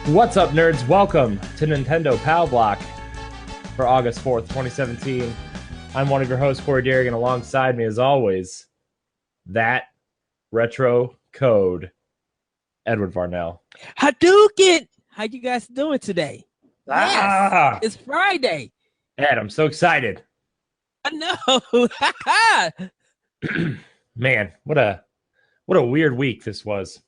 What's up, nerds? Welcome to Nintendo Pow Block for August 4th, 2017. I'm one of your hosts, Corey Derrick, and alongside me, as always, that retro code, Edward Varnell. Hadouken! How you guys doing today? Ah! Yes, it's Friday. Ed, I'm so excited. I know. Man, what a weird week this was.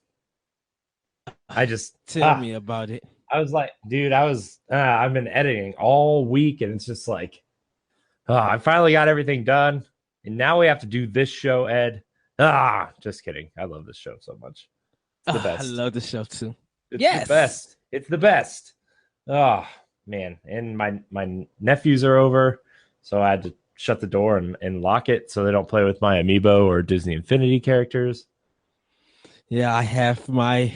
I just Tell me about it. I was like, dude, I've been editing all week, and it's just like, I finally got everything done, and now we have to do this show, Ed. Just kidding. I love this show so much. It's the best. I love the show too. It's the best. It's the best. Oh man, and my nephews are over, so I had to shut the door and lock it so they don't play with my amiibo or Disney Infinity characters. Yeah, I have my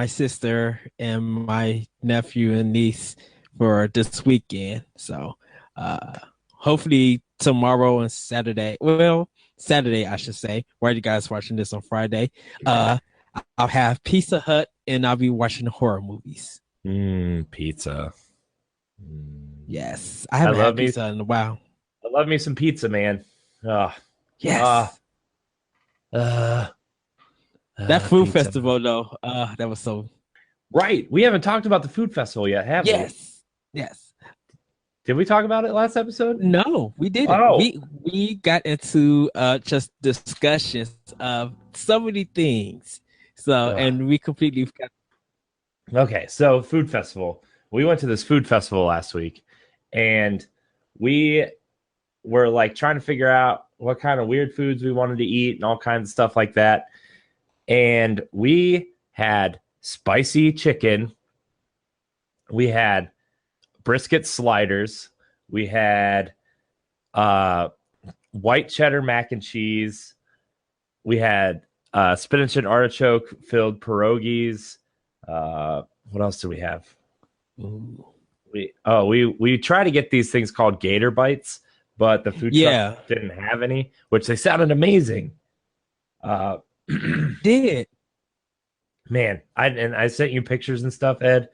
sister and my nephew and niece for this weekend. So hopefully tomorrow and Saturday. Well, Saturday, I should say. Why are you guys watching this on Friday? I'll have Pizza Hut and I'll be watching horror movies. Pizza. Yes. I haven't had pizza in a while. I love me some pizza, man. Yes. That food pizza. festival, though, that was so... Right. We haven't talked about the food festival yet, have we? Yes. Did we talk about it last episode? No, we didn't. Oh. We got into just discussions of so many things. So, and we completely forgot. Okay, so food festival. We went to this food festival last week, and we were like trying to figure out what kind of weird foods we wanted to eat and all kinds of stuff like that. And we had spicy chicken. We had brisket sliders. We had white cheddar mac and cheese. We had spinach and artichoke filled pierogies. What else do we have? Ooh. We try to get these things called gator bites, but the food truck didn't have any, which they sounded amazing. Did man, I sent you pictures and stuff, Ed.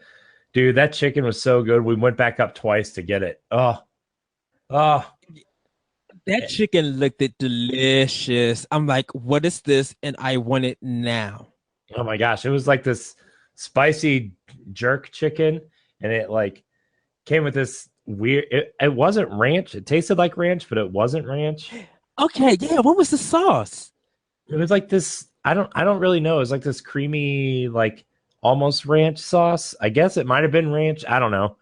Dude, that chicken was so good. We went back up twice to get it. That chicken looked delicious. I'm like, what is this? And I want it now. Oh my gosh, it was like this spicy jerk chicken, and it like came with this weird. It wasn't ranch. It tasted like ranch, but it wasn't ranch. Okay, yeah. What was the sauce? It was like this. I don't really know. It was like this creamy, like almost ranch sauce. I guess it might have been ranch. I don't know.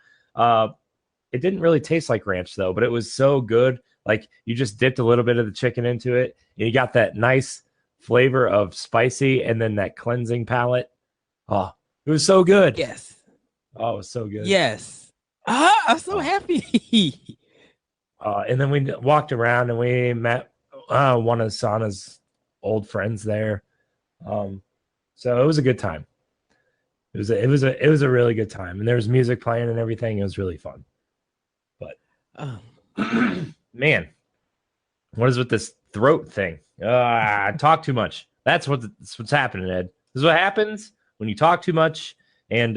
It didn't really taste like ranch though, but it was so good. Like you just dipped a little bit of the chicken into it, and you got that nice flavor of spicy, and then that cleansing palate. Oh, it was so good. Yes. Oh, it was so good. Yes. I'm so happy. And then we walked around and we met one of Sana's old friends there. So it was a good time. It was a really good time, and there was music playing and everything. It was really fun. But man, what is with this throat thing? I talk too much. That's what's happening, Ed. This is what happens when you talk too much, and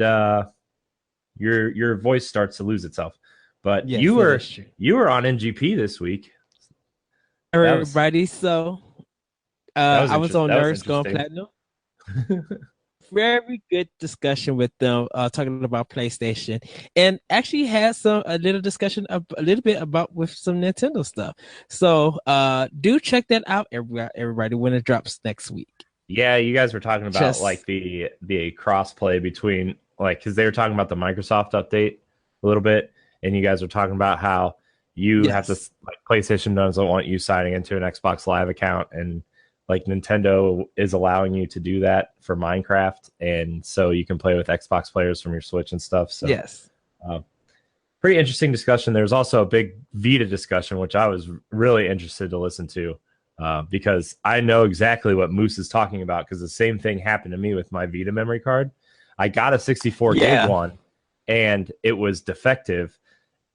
your voice starts to lose itself. But yes, you were on NGP this week. Everybody, I was on Nerds Gone Platinum. Very good discussion with them, talking about PlayStation, and actually had a little discussion a little bit about with some Nintendo stuff. So do check that out, everybody, when it drops next week. Yeah, you guys were talking about like the crossplay between, like, because they were talking about the Microsoft update a little bit, and you guys were talking about how you have to, like, PlayStation doesn't want you signing into an Xbox Live account, and like Nintendo is allowing you to do that for Minecraft, and so you can play with Xbox players from your Switch and stuff. So yes, pretty interesting discussion. There's also a big Vita discussion, which I was really interested to listen to, because I know exactly what Moose is talking about, because the same thing happened to me with my Vita memory card. I got a 64 gig one, and it was defective,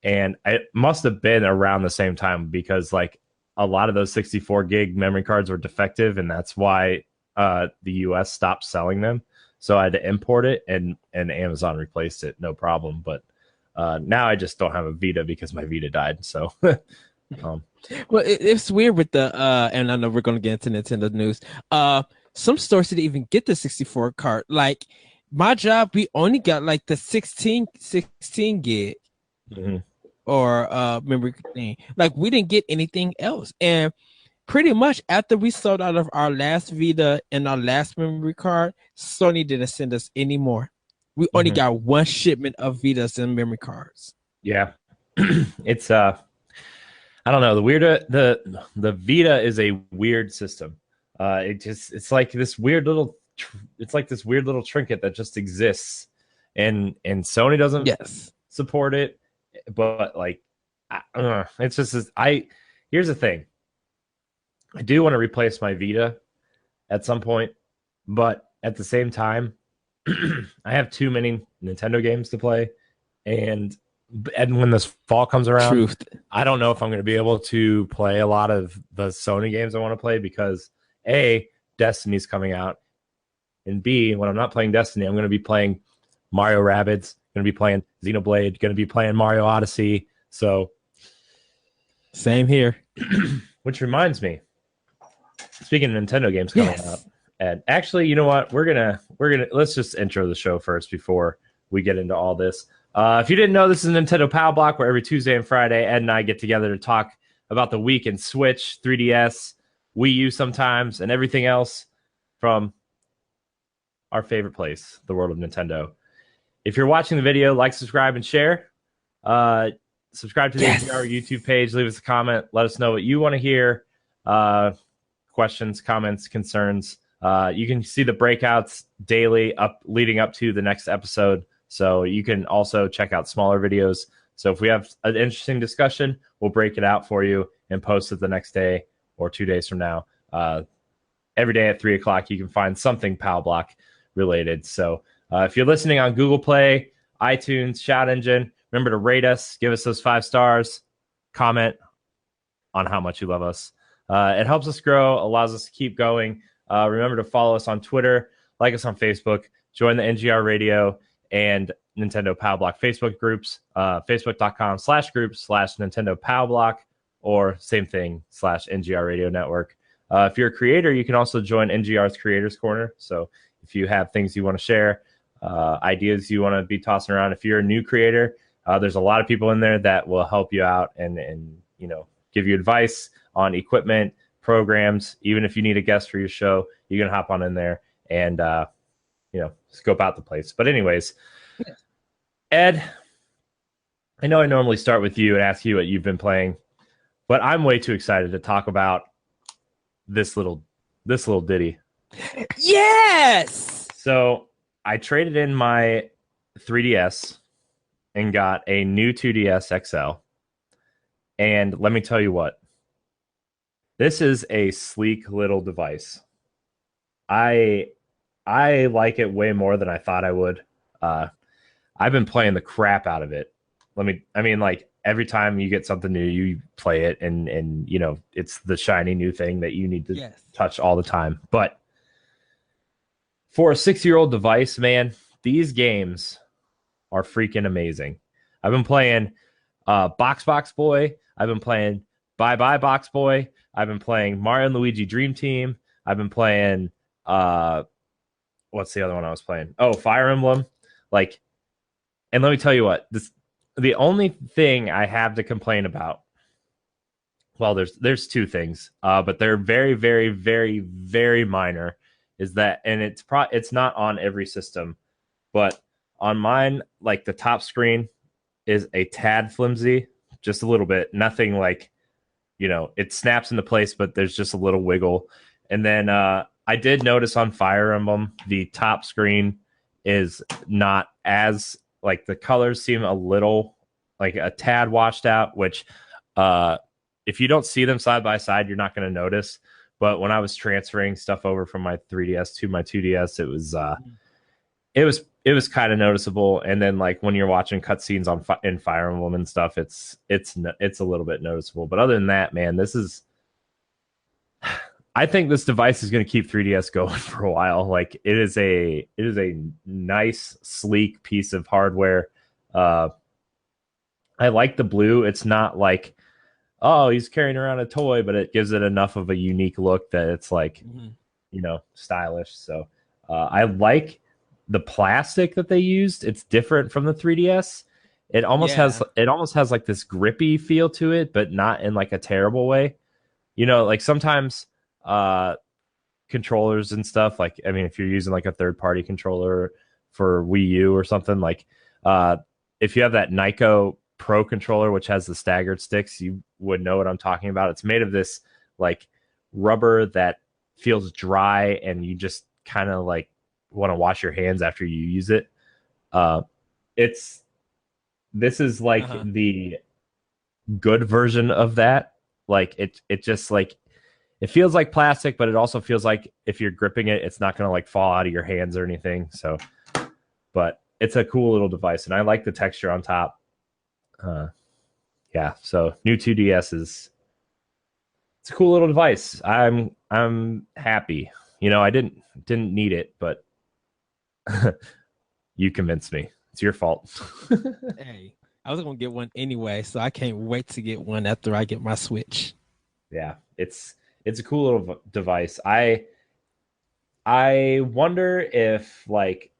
and it must have been around the same time, because like a lot of those 64 gig memory cards were defective, and that's why the US stopped selling them. so I had to import it, and Amazon replaced it, no problem. But now I just don't have a Vita because my Vita died. So um, Well, it's weird with the and I know we're gonna get into Nintendo news. Some stores didn't even get the 64 card. Like my job, we only got like the 16 gig mhm, or memory thing. Like we didn't get anything else. And pretty much after we sold out of our last Vita and our last memory card, Sony didn't send us any more. We only mhm. got one shipment of Vitas and memory cards. Yeah, it's I don't know. The Vita is a weird system. It's like this weird little it's like this weird little trinket that just exists, and Sony doesn't Yes. support it. But like, it's just I. Here's the thing. I do want to replace my Vita at some point, but at the same time, I have too many Nintendo games to play, and and when this fall comes around, Truth. I don't know if I'm going to be able to play a lot of the Sony games I want to play because A, Destiny's coming out, and B, when I'm not playing Destiny, I'm going to be playing Mario Rabbids, going to be playing Xenoblade, going to be playing Mario Odyssey. So, Same here. which reminds me, speaking of Nintendo games coming Yes. out, and actually, you know what? We're gonna let's just intro the show first before we get into all this. If you didn't know, this is Nintendo Pow Block, where every Tuesday and Friday, Ed and I get together to talk about the week in Switch, 3DS, Wii U sometimes, and everything else from our favorite place, the world of Nintendo. If you're watching the video, like, subscribe, and share. Subscribe to the Yes. NGR YouTube page. Leave us a comment. Let us know what you want to hear. Questions, comments, concerns. You can see the breakouts daily leading up to the next episode. So you can also check out smaller videos. So if we have an interesting discussion, we'll break it out for you and post it the next day or 2 days from now. Every day at 3 o'clock, you can find something Pow Block related. So if you're listening on Google Play, iTunes, Shout Engine, remember to rate us, give us those 5 stars, comment on how much you love us. It helps us grow, allows us to keep going. Remember to follow us on Twitter, like us on Facebook, join the NGR Radio and Nintendo Pow Block Facebook groups, facebook.com/groups/Nintendo Pow Block, or same thing, /NGR Radio Network. If you're a creator, you can also join NGR's Creators Corner. So if you have things you want to share, ideas you want to be tossing around, if you're a new creator, there's a lot of people in there that will help you out and give you advice on equipment, programs. Even if you need a guest for your show, you can hop on in there and scope out the place. But anyways, Ed, I know I normally start with you and ask you what you've been playing, but I'm way too excited to talk about this little ditty. Yes. So I traded in my 3DS and got a new 2DS XL. And let me tell you what, this is a sleek little device. I like it way more than I thought I would. I've been playing the crap out of it. Like every time you get something new, you play it, and it's the shiny new thing that you need to touch all the time. But for a 6-year-old device, man, these games are freaking amazing. I've been playing Box Boy. I've been playing Bye Bye Box Boy. I've been playing Mario and Luigi Dream Team. I've been playing what's the other one I was playing? Oh, Fire Emblem. And let me tell you what, the only thing I have to complain about. Well, there's 2 things, but they're very, very, very, very minor. Is that, and it's not on every system, but on mine, like the top screen is a tad flimsy, just a little bit. Nothing like, it snaps into place, but there's just a little wiggle. And then I did notice on Fire Emblem, the top screen is not as, like, the colors seem a little, like, a tad washed out, which if you don't see them side by side, you're not going to notice. But when I was transferring stuff over from my 3DS to my 2DS, it was kind of noticeable. And then, like, when you're watching cutscenes in Fire Emblem and stuff, it's a little bit noticeable. But other than that, man, this is I think this device is going to keep 3DS going for a while. Like it is a nice, sleek piece of hardware. Uh, I like the blue. It's not like, oh, he's carrying around a toy, but it gives it enough of a unique look that it's like, Mhm. stylish. So I like the plastic that they used. It's different from the 3DS. Yeah. It almost has like this grippy feel to it, but not in like a terrible way. Like sometimes uh controllers and stuff, like I mean, if you're using like a third party controller for Wii U or something, like uh if you have that Nyko Pro controller which has the staggered sticks, you would know what I'm talking about. It's made of this like rubber that feels dry and you just kind of like want to wash your hands after you use it. Uh it's This is like Uh-huh. the good version of that. Like it just like it feels like plastic, but it also feels like if you're gripping it, it's not gonna like fall out of your hands or anything. So, but it's a cool little device, and I like the texture on top. Uh, yeah, so new 2DS is it's a cool little device. I'm happy. I didn't need it, but you convinced me. It's your fault. Hey, I was gonna get one anyway, so I can't wait to get one after I get my Switch. Yeah, it's a cool little device. I wonder if like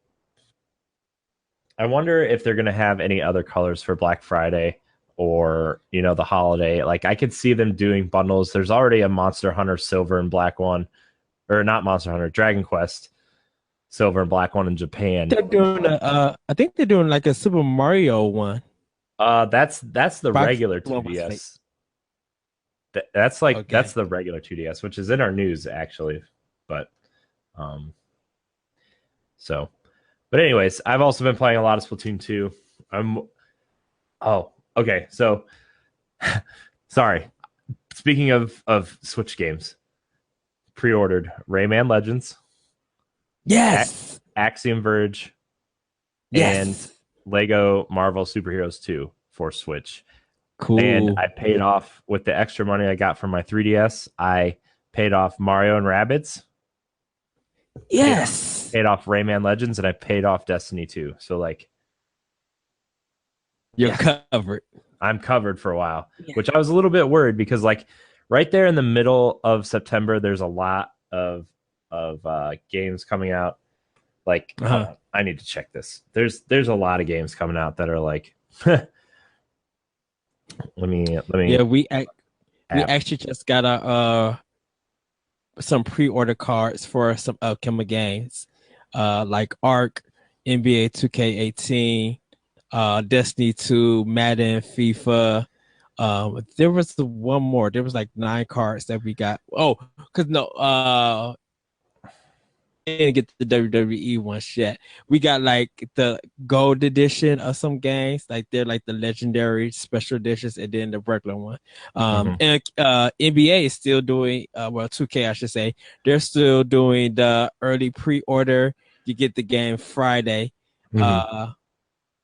I wonder if they're going to have any other colors for Black Friday or, the holiday. Like I could see them doing bundles. There's already a Monster Hunter Silver and Black one, or not Monster Hunter, Dragon Quest Silver and Black one in Japan. I think they're doing like a Super Mario one. That's the Box regular one was late. 2DS. That's Okay. the regular 2DS, which is in our news actually. But um so but anyways, I've also been playing a lot of Splatoon 2. I'm Oh, okay. So sorry. Speaking of Switch games, pre-ordered Rayman Legends, Yes. Axiom Verge, and Yes. Lego Marvel Superheroes 2 for Switch. And Cool. I paid off with the extra money I got from my 3DS. I paid off Mario and Rabbids, paid off Yes. paid off Rayman Legends, and I paid off Destiny 2. So like, You're yes, covered. I'm covered for a while, Yeah. which I was a little bit worried because like right there in the middle of September, there's a lot of games coming out. Like, hold Uh-huh. on, I need to check this. There's a lot of games coming out that are like, let me Yeah, we app. actually just got some pre-order cards for some upcoming games. Like Ark, NBA 2K18, Destiny 2, Madden, FIFA. There was the one more. There was like 9 cards that we got. Oh, because no, didn't get the WWE ones yet. We got like the gold edition of some games, like they're like the legendary special editions, and then the regular one. Mhm. And NBA is still doing well, 2K I should say, they're still doing the early pre-order. You get the game Friday. Mhm. Uh,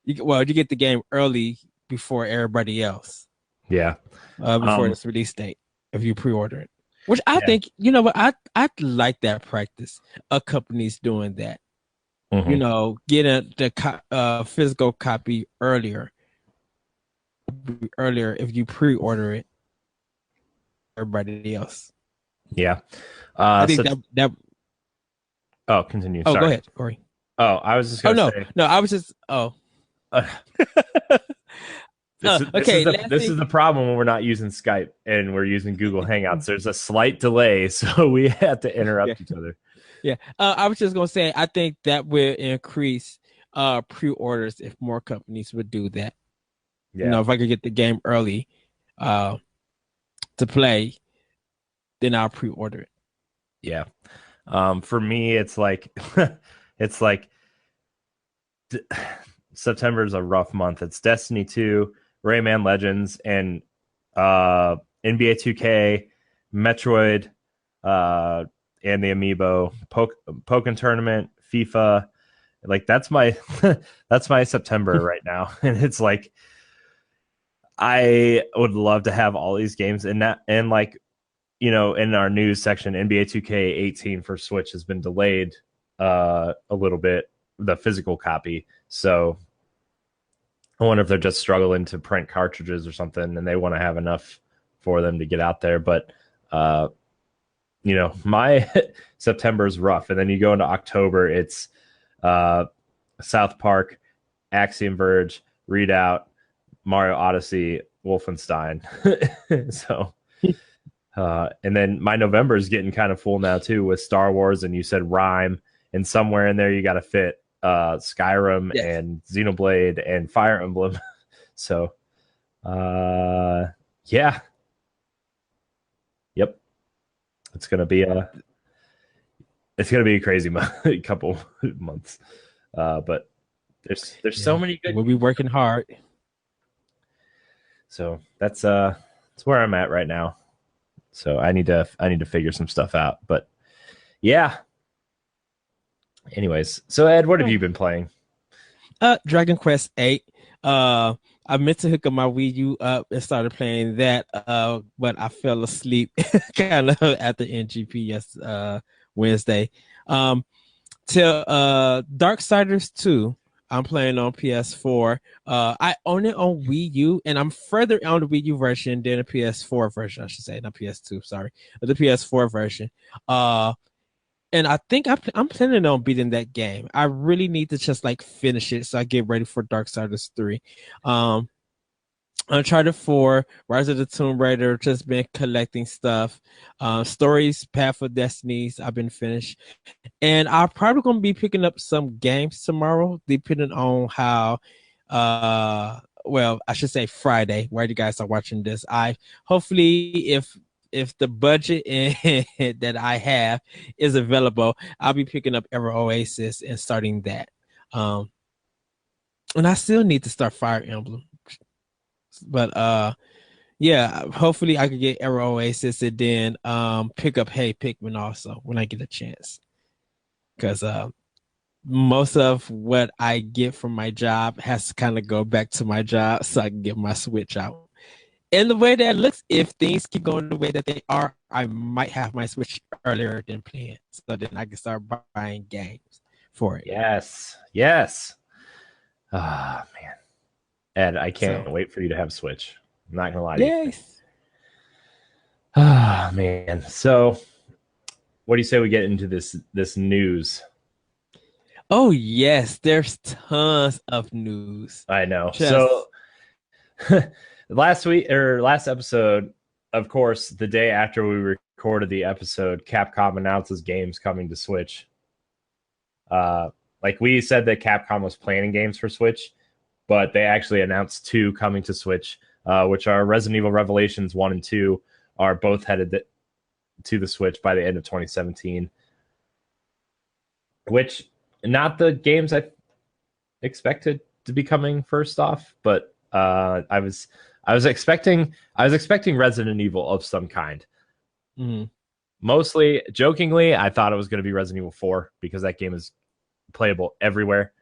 you get the game early before everybody else, Yeah. before Um. its release date if you pre-order it. Which I Yeah. think, you know what, I like that practice of companies doing that. Mhm. Getting the physical copy earlier if you pre-order it. Everybody else, Yeah. I think So that. oh, continue. Oh, go Sorry. ahead, Corey. Oh, I was just Oh gonna no, say. no, I was just. Oh, Uh, this is okay. this is the problem when we're not using Skype and we're using Google Hangouts. There's a slight delay, so we have to Yeah, interrupt each other. yeah. I was just gonna say, I think that will increase pre-orders if more companies would do that. Yeah. If I could get the game early, uh, to play, then I'll pre-order it. Yeah. For me, it's like it's like d- September is a rough month. It's Destiny 2, Rayman Legends, and NBA 2K, Metroid, uh, and the Amiibo, Pokken Tournament, FIFA. Like that's my that's my September right now, and it's like I would love to have all these games in that, and like in our news section, NBA 2K18 for Switch has been delayed a little bit, the physical copy. So I wonder if they're just struggling to print cartridges or something, and they want to have enough for them to get out there. But uh, my September is rough, and then you go into October, it's uh, South Park, Axiom Verge, Readout, Mario Odyssey, Wolfenstein. So, and then my November is getting kind of full now too with Star Wars, and you said Rhyme, and somewhere in there you got to fit Skyrim Yes. and Xenoblade and Fire Emblem. So, yeah, yep, it's gonna be a crazy couple months. But there's so Yeah. many good. We'll be working hard. So that's where I'm at right now. So I need to figure some stuff out. But yeah. Anyways, so Ed, what have you been playing? Dragon Quest 8. I meant to hook up my Wii U up and started playing that, but I fell asleep kind of at the NGP Wednesday. Um, till Darksiders 2. I'm playing on PS4. I own it on Wii U, and I'm further on the Wii U version than the PS4 version, I should say, not PS2, sorry, the PS4 version. And I think I'm planning on beating that game. I really need to just like finish it so I get ready for Darksiders 3. Um, Uncharted 4, Rise of the Tomb Raider, just been collecting stuff. Stories, Path of Destinies, I've been finished. And I'm probably gonna be picking up some games tomorrow, depending on how well, I should say Friday, where you guys are watching this. I hopefully if the budget that I have is available, I'll be picking up Ever Oasis and starting that. Um, and I still need to start Fire Emblem, but yeah, hopefully I could get Ever Oasis and then pick up Hey Pikmin also when I get a chance, because most of what I get from my job has to kind of go back to my job so I can get my Switch out. And the way that looks, if things keep going the way that they are, I might have my Switch earlier than planned, so then I can start buying games for it. Yes, yes. Ah, man, Ed, I So, can't wait for you to have Switch. I'm not gonna lie to you. yes. Ah, man. So, what do you say we get into this news? Oh yes, there's tons of news. I know. So Just last episode, of course, the day after we recorded the episode, Capcom announces games coming to Switch. Like we said that Capcom was planning games for Switch, but they actually announced two coming to Switch, which are Resident Evil Revelations 1 and 2 are both headed to the Switch by the end of 2017. Which not the games I expected to be coming first off, but I was expecting Resident Evil of some kind. mm, Mostly jokingly, I thought it was going to be Resident Evil 4 because that game is playable everywhere.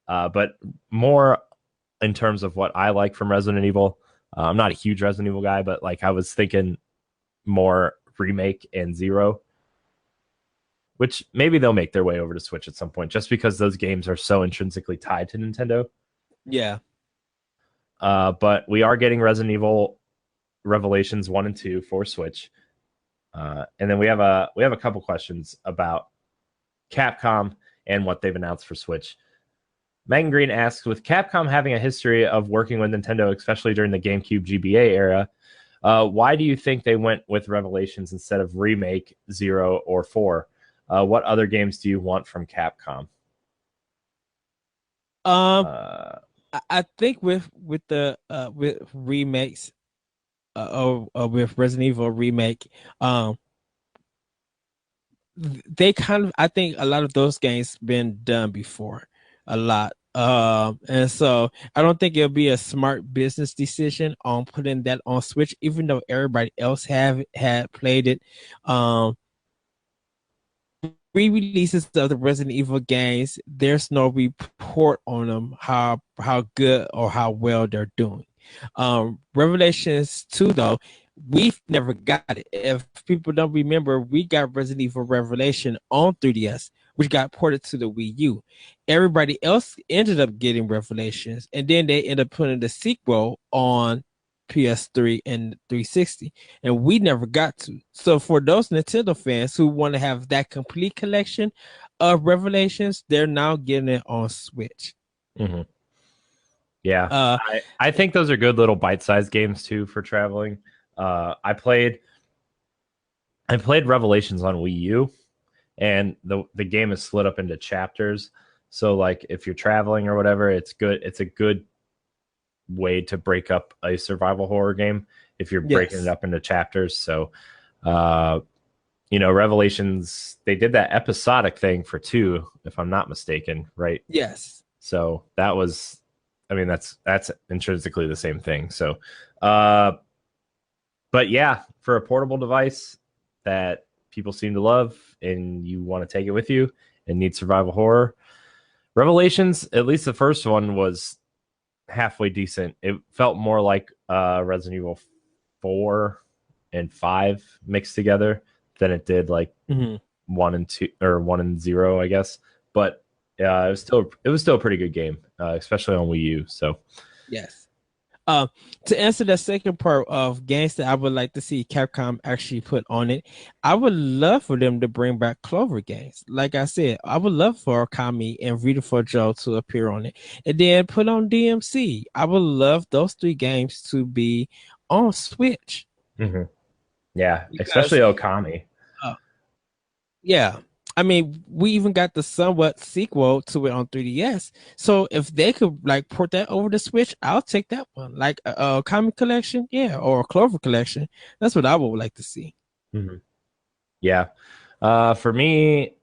But more in terms of what I like from Resident Evil. I'm not a huge Resident Evil guy, but like I was thinking more remake and Zero, which maybe they'll make their way over to Switch at some point, just because those games are so intrinsically tied to Nintendo. yeah. But we are getting Resident Evil Revelations 1 and 2 for Switch. And then we have a couple questions about Capcom and what they've announced for Switch. Megan Green asks, with Capcom having a history of working with Nintendo, especially during the GameCube GBA era, why do you think they went with Revelations instead of Remake, Zero, or 4? What other games do you want from Capcom? Um, Uh, I think with the with remakes, or with Resident Evil remake, um, they kind of, I think a lot of those games been done before, a lot. And so I don't think it'll be a smart business decision on putting that on Switch, even though everybody else had played it. Um, re-releases of the Resident Evil games, there's no report on them how good or how well they're doing. Revelations 2 though, We've never got it. If people don't remember, we got Resident Evil Revelation on 3DS, which got ported to the Wii U. Everybody else ended up getting Revelations, and then they ended up putting the sequel on PS3 and 360, and we never got to. So for those Nintendo fans who want to have that complete collection of Revelations, they're now getting it on Switch. Mm-hmm. Yeah, Uh, I think those are good little bite-sized games too for traveling. I played Revelations on Wii U, and the game is split up into chapters. So like if you're traveling or whatever, it's good. It's a good way to break up a survival horror game if you're breaking it yes, up into chapters. So, uh, Revelations, they did that episodic thing for two, if I'm not mistaken, right? yes. So that was, I mean, that's intrinsically the same thing. So, uh, but yeah, for a portable device that people seem to love and you want to take it with you and need survival horror, Revelations, at least the first one, was halfway decent. It felt more like Resident Evil 4 and 5 mixed together than it did like Mhm. 1 and 2 or 1 and 0, I guess. But it was still a pretty good game, especially on Wii U. So, Yes. Uh, to answer the second part of games that I would like to see Capcom actually put on it, I would love for them to bring back Clover games. Like I said, I would love for Kami and Rita for Joe to appear on it, and then put on DMC. I would love those three games to be on Switch mhm. Yeah, especially because Okami. uh, yeah. I mean, we even got the somewhat sequel to it on 3DS. So if they could like port that over to Switch, I'll take that one. Like a comic collection, yeah, or a Clover collection. That's what I would like to see. Mhm. Yeah. For me,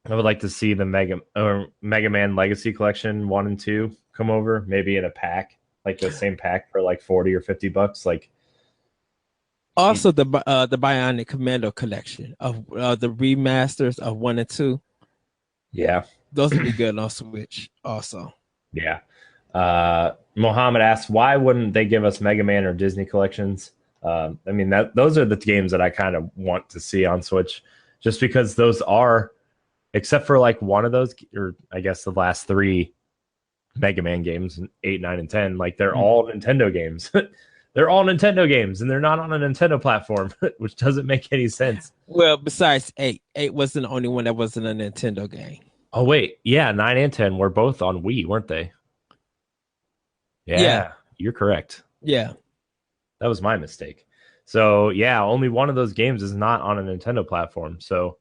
I would like to see the Mega Man Legacy Collection 1 and 2 come over, maybe in a pack, like the same pack for like 40 or $50. Like, Also, the Bionic Commando collection of the remasters of 1 and 2. yeah, Those would be good on Switch. Also, yeah. Mohammed asks, why wouldn't they give us Mega Man or Disney collections? I mean, that those are the games that I kind of want to see on Switch, just because those are, except for like one of those, or I guess the last three Mega Man games, 8, 9, and 10, like they're mm. all Nintendo games. They're all Nintendo games, and they're not on a Nintendo platform, which doesn't make any sense. Well, besides 8 wasn't the only one that wasn't a Nintendo game. Oh wait, yeah, 9 and 10 were both on Wii, weren't they? Yeah, Yeah, you're correct. yeah. That was my mistake. So yeah, only one of those games is not on a Nintendo platform. So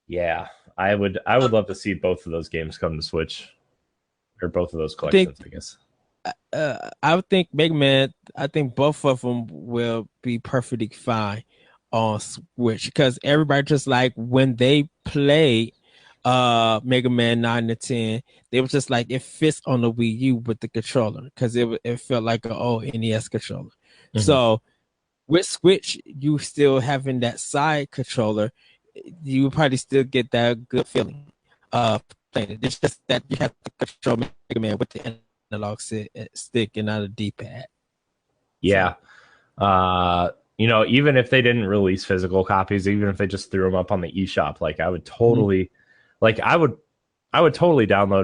yeah, I would love to see both of those games come to Switch, or both of those I think collections, I guess. I would think Mega Man. I think both of them will be perfectly fine on Switch because everybody just like when they played Mega Man 9 and 10, they were just like it fits on the Wii U with the controller because it felt like an old NES controller. Mhm. So with Switch, you still having that side controller, you would probably still get that good feeling playing it. It's just that you have to control Mega Man with the analog stick and not a D-pad. Yeah. So Even if they didn't release physical copies, even if they just threw them up on the eShop, like I would mhm. totally, like I would totally download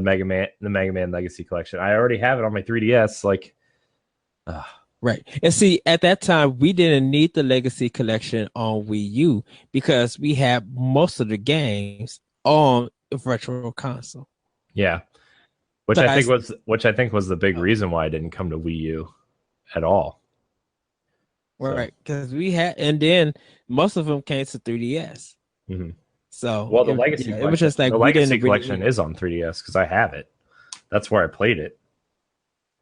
the Mega Man Legacy Collection. I already have it on my 3DS. Like, uh, Right. And see, at that time, we didn't need the Legacy Collection on Wii U because we had most of the games on Virtual Console. yeah, which I think Besides, was which I think was the big reason why I didn't come to Wii U at all. So, right, because we had, and then most of them came to 3DS. mhm. So Well, the it, Legacy yeah, it was Collection, just like the we Legacy didn't really Collection need it. is on 3DS because I have it. That's where I played it.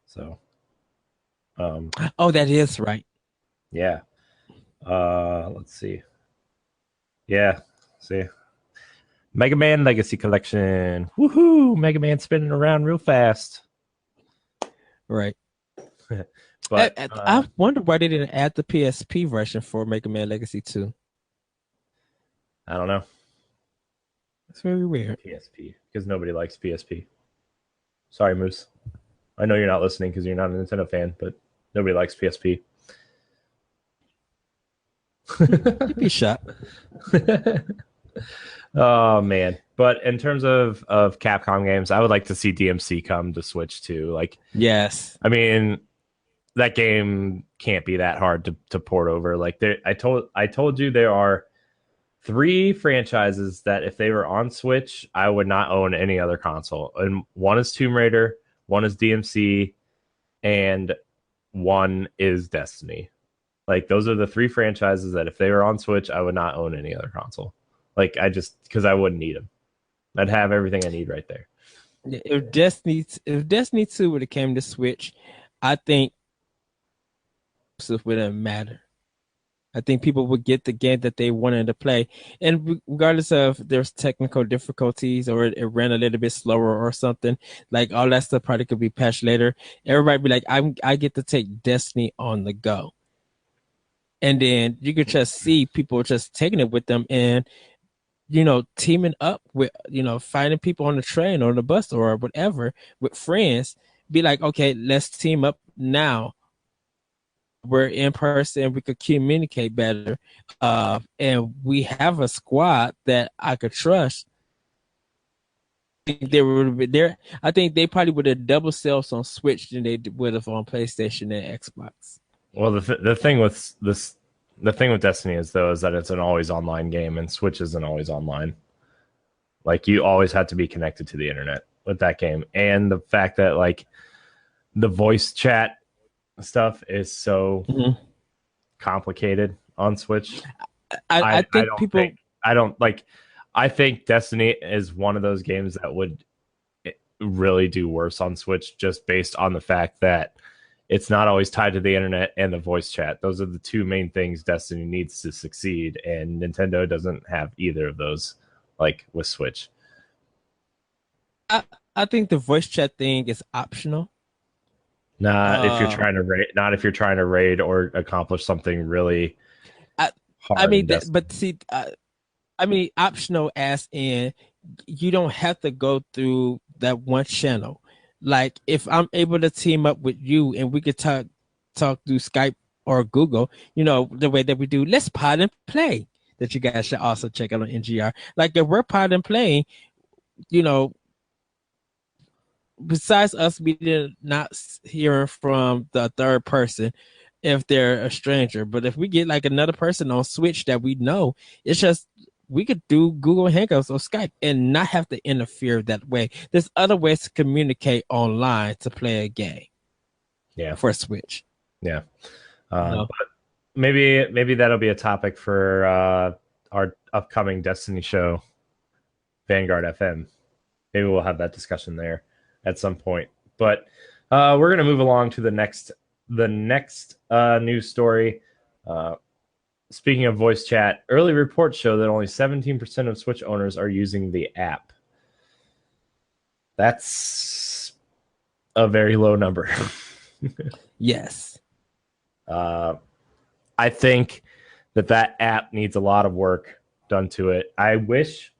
So, um, Oh, that is right. yeah. Let's see. Yeah, see. Mega Man Legacy Collection. Woohoo! Mega Man spinning around real fast. Right. But I wonder why they didn't add the PSP version for Mega Man Legacy 2. I don't know. It's very weird. PSP, because nobody likes PSP. Sorry, Moose. I know you're not listening because you're not a Nintendo fan, but nobody likes PSP. You'd be shocked. Oh man. But in terms of Capcom games, I would like to see DMC come to Switch too. Like, Yes. I mean, that game can't be that hard to port over. Like there I told you there are three franchises that if they were on Switch, I would not own any other console. And one is Tomb Raider, one is DMC, and one is Destiny. Like those are the three franchises that if they were on Switch, I would not own any other console. Like I just because I wouldn't need them. I'd have everything I need right there. If Destiny 2 would have came to Switch, I think it wouldn't matter. I think people would get the game that they wanted to play. And regardless of there's technical difficulties or it ran a little bit slower or something, like all that stuff probably could be patched later. Everybody be like, I get to take Destiny on the go. And then you could just see people just taking it with them and, teaming up with, finding people on the train or the bus or whatever with friends. Be like, okay, let's team up now. We're in person, we could communicate better, and we have a squad that I could trust. I think they would be there. I think they probably would have double sales on Switch than they would have on PlayStation and Xbox. Well, the thing with this, the thing with Destiny is though is that it's an always online game, and Switch isn't always online. Like you always have to be connected to the internet with that game, and the fact that like the voice chat stuff is so Mhm. complicated on Switch. I I think don't people. think I don't like. I think Destiny is one of those games that would really do worse on Switch just based on the fact that it's not always tied to the internet and the voice chat. Those are the two main things Destiny needs to succeed, and Nintendo doesn't have either of those. Like with Switch, I, I think the voice chat thing is optional. not if you're Uh, trying to raid, not if you're trying to raid or accomplish something really I I hard mean, in Destiny. but see, I mean, optional as in you don't have to go through that one channel. Like if I'm able to team up with you and we could talk through Skype or Google, the way that we do, let's pod and play. That you guys should also check out on NGR. Like if we're pod and playing, you know, besides us being not hearing from the third person if they're a stranger, but if we get like another person on Switch that we know, it's just we could do Google Hangouts or Skype and not have to interfere that way. There's other ways to communicate online to play a game Yeah, for Switch. yeah. You know, But maybe that'll be a topic for our upcoming Destiny show, Vanguard FM. Maybe we'll have that discussion there at some point. But we're gonna move along to the next news story. Uh, Speaking of voice chat, early reports show that only 17% of Switch owners are using the app. That's a very low number. yes. uh, I think that app needs a lot of work done to it. I wish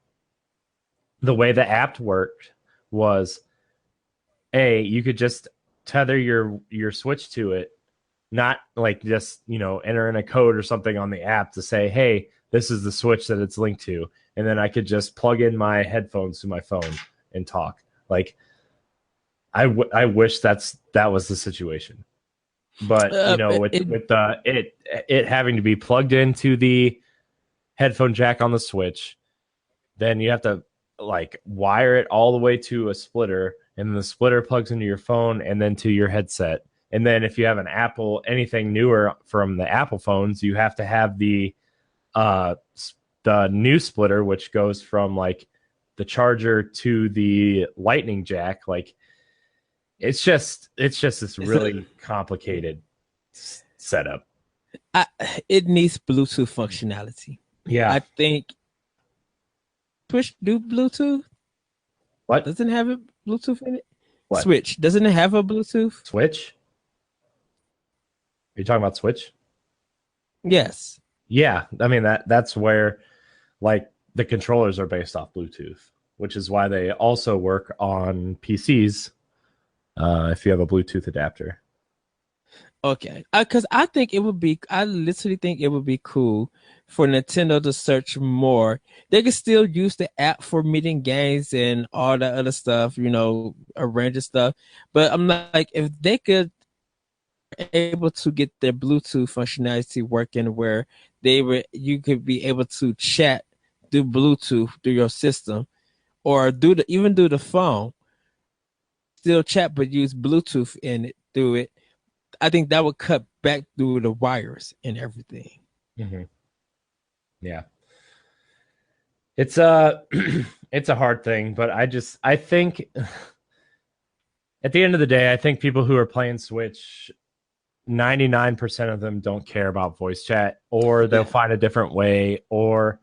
the way the app worked was you could just tether your Switch to it, not like just enter in a code or something on the app to say, hey, this is the Switch that it's linked to, and then I could just plug in my headphones to my phone and talk. Like I wish that was the situation, but It, with it having to be plugged into the headphone jack on the Switch, then you have to like wire it all the way to a splitter, and then the splitter plugs into your phone and then to your headset. And then if you have an Apple, anything newer from the Apple phones, you have to have uh the new splitter, which goes from like the charger to the lightning jack. Like it's just this it's a, really complicated setup. I, it needs Bluetooth functionality. Yeah. I think Switch do Bluetooth. What? Doesn't have a Bluetooth in it. What? Switch doesn't it have a Bluetooth? Switch? Are you talking about Switch? Yes. Yeah, I mean that's where like the controllers are based off Bluetooth, which is why they also work on PCs if you have a Bluetooth adapter. Okay, because I think it would be, I literally think it would be cool for Nintendo to search more. They could still use the app for meeting games and all that other stuff, arranging stuff. But I'm like, if they could able to get their Bluetooth functionality working, where you could be able to chat through Bluetooth through your system, or even do the phone, still chat but use Bluetooth in it through it. I think that would cut back through the wires and everything. Hmm. Yeah, it's a it's a hard thing, but I think at the end of the day, I think people who are playing Switch, 99% of them don't care about voice chat, or they'll Yeah. find a different way, or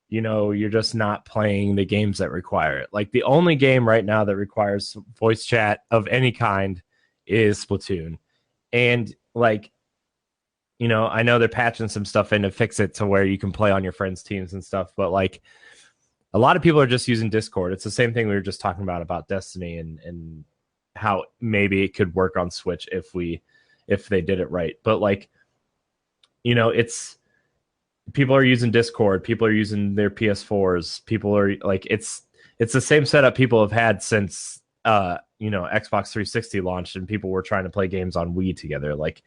you're just not playing the games that require it. Like the only game right now that requires voice chat of any kind is Splatoon. And like, I know they're patching some stuff in to fix it to where you can play on your friends' teams and stuff, but like a lot of people are just using Discord. It's the same thing we were just talking about Destiny and how maybe it could work on Switch if they did it right. But like, it's people are using Discord, people are using their PS4s, people are like it's the same setup people have had since Xbox 360 launched and people were trying to play games on Wii together. Like,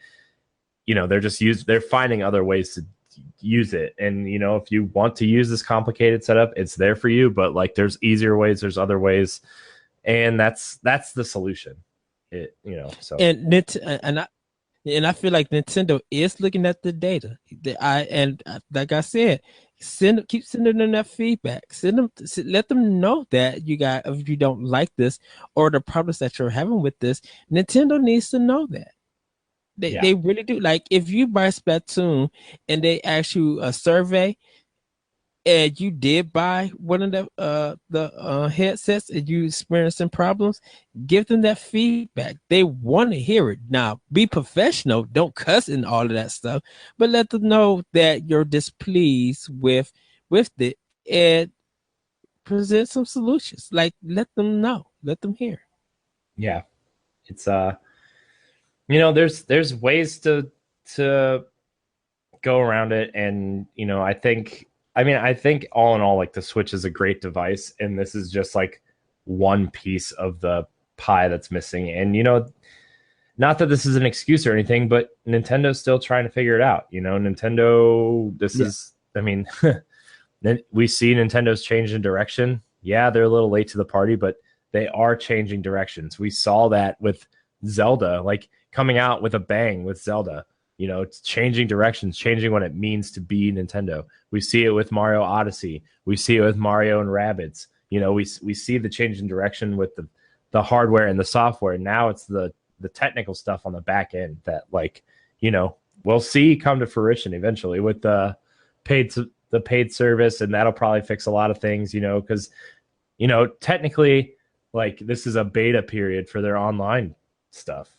they're finding other ways to use it. And if you want to use this complicated setup, it's there for you, but like there's easier ways, there's other ways, and that's the solution. So And and I feel like Nintendo is looking at the data. Like I said, keep sending them that feedback. Let them know that if you don't like this or the problems that you're having with this, Nintendo needs to know that. They yeah. they really do. Like if you buy Splatoon and they ask you a survey and you did buy one of the headsets and you experiencing problems, give them that feedback. They want to hear it. Now, be professional. Don't cuss and all of that stuff, but let them know that you're displeased with it and present some solutions. Like let them know. Let them hear. Yeah. It's there's ways to go around it. And I think all in all, like the Switch is a great device, and this is just like one piece of the pie that's missing. And not that this is an excuse or anything, but Nintendo's still trying to figure it out. Nintendo, this Yeah. is, I mean, we see Nintendo's change in direction. Yeah, they're a little late to the party, but they are changing directions. We saw that with Zelda, like coming out with a bang with Zelda. It's changing directions, changing what it means to be Nintendo. We see it with Mario Odyssey. We see it with Mario and Rabbids. We see the change in direction with the hardware and the software. Now it's the technical stuff on the back end that we'll see come to fruition eventually with paid the paid service, and that'll probably fix a lot of things, because technically, like this is a beta period for their online stuff.